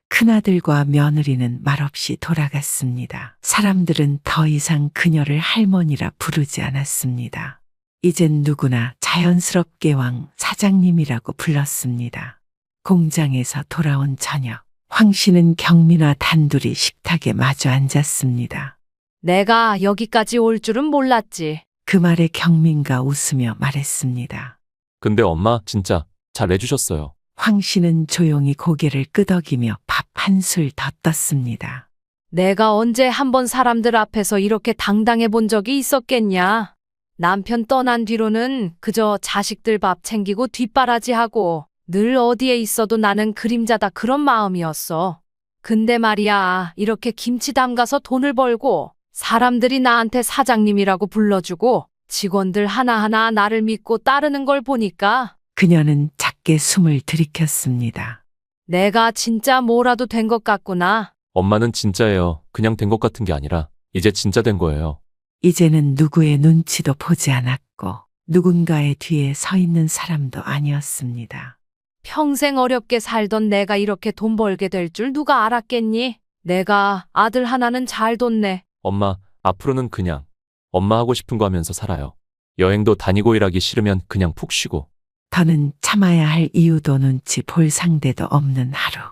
Speaker 1: 큰아들과 며느리는 말없이 돌아갔습니다. 사람들은 더 이상 그녀를 할머니라 부르지 않았습니다. 이젠 누구나 자연스럽게 왕 사장님이라고 불렀습니다. 공장에서 돌아온 저녁, 황 씨는 경민아 단둘이 식탁에 마주 앉았습니다.
Speaker 4: 내가 여기까지 올 줄은 몰랐지.
Speaker 1: 그 말에 경민가 웃으며 말했습니다.
Speaker 3: 근데 엄마 진짜 잘해주셨어요.
Speaker 1: 황 씨는 조용히 고개를 끄덕이며 밥 한 술 더 떴습니다.
Speaker 4: 내가 언제 한번 사람들 앞에서 이렇게 당당해 본 적이 있었겠냐? 남편 떠난 뒤로는 그저 자식들 밥 챙기고 뒷바라지하고 늘 어디에 있어도 나는 그림자다 그런 마음이었어. 근데 말이야, 이렇게 김치 담가서 돈을 벌고 사람들이 나한테 사장님이라고 불러주고 직원들 하나하나 나를 믿고 따르는 걸 보니까
Speaker 1: 그녀는 작게 숨을 들이켰습니다.
Speaker 4: 내가 진짜 뭐라도 된 것 같구나.
Speaker 3: 엄마는 진짜예요. 그냥 된 것 같은 게 아니라 이제 진짜 된 거예요.
Speaker 1: 이제는 누구의 눈치도 보지 않았고 누군가의 뒤에 서 있는 사람도 아니었습니다.
Speaker 4: 평생 어렵게 살던 내가 이렇게 돈 벌게 될 줄 누가 알았겠니? 내가 아들 하나는 잘 뒀네.
Speaker 3: 엄마, 앞으로는 그냥 엄마 하고 싶은 거 하면서 살아요. 여행도 다니고 일하기 싫으면 그냥 푹 쉬고.
Speaker 1: 더는 참아야 할 이유도 눈치 볼 상대도 없는 하루.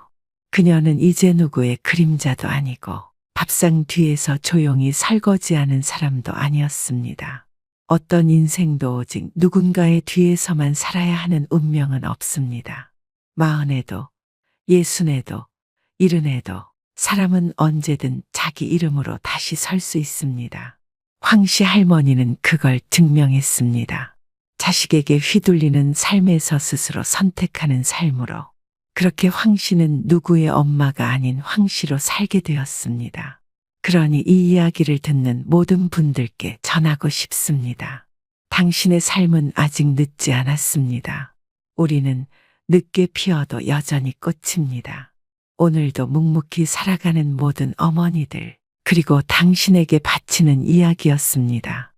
Speaker 1: 그녀는 이제 누구의 그림자도 아니고 밥상 뒤에서 조용히 설거지하는 사람도 아니었습니다. 어떤 인생도 오직 누군가의 뒤에서만 살아야 하는 운명은 없습니다. 40에도, 60에도, 70에도 사람은 언제든 자기 이름으로 다시 설 수 있습니다. 황씨 할머니는 그걸 증명했습니다. 자식에게 휘둘리는 삶에서 스스로 선택하는 삶으로. 그렇게 황씨는 누구의 엄마가 아닌 황씨로 살게 되었습니다. 그러니 이 이야기를 듣는 모든 분들께 전하고 싶습니다. 당신의 삶은 아직 늦지 않았습니다. 우리는 늦게 피어도 여전히 꽃입니다. 오늘도 묵묵히 살아가는 모든 어머니들, 그리고 당신에게 바치는 이야기였습니다.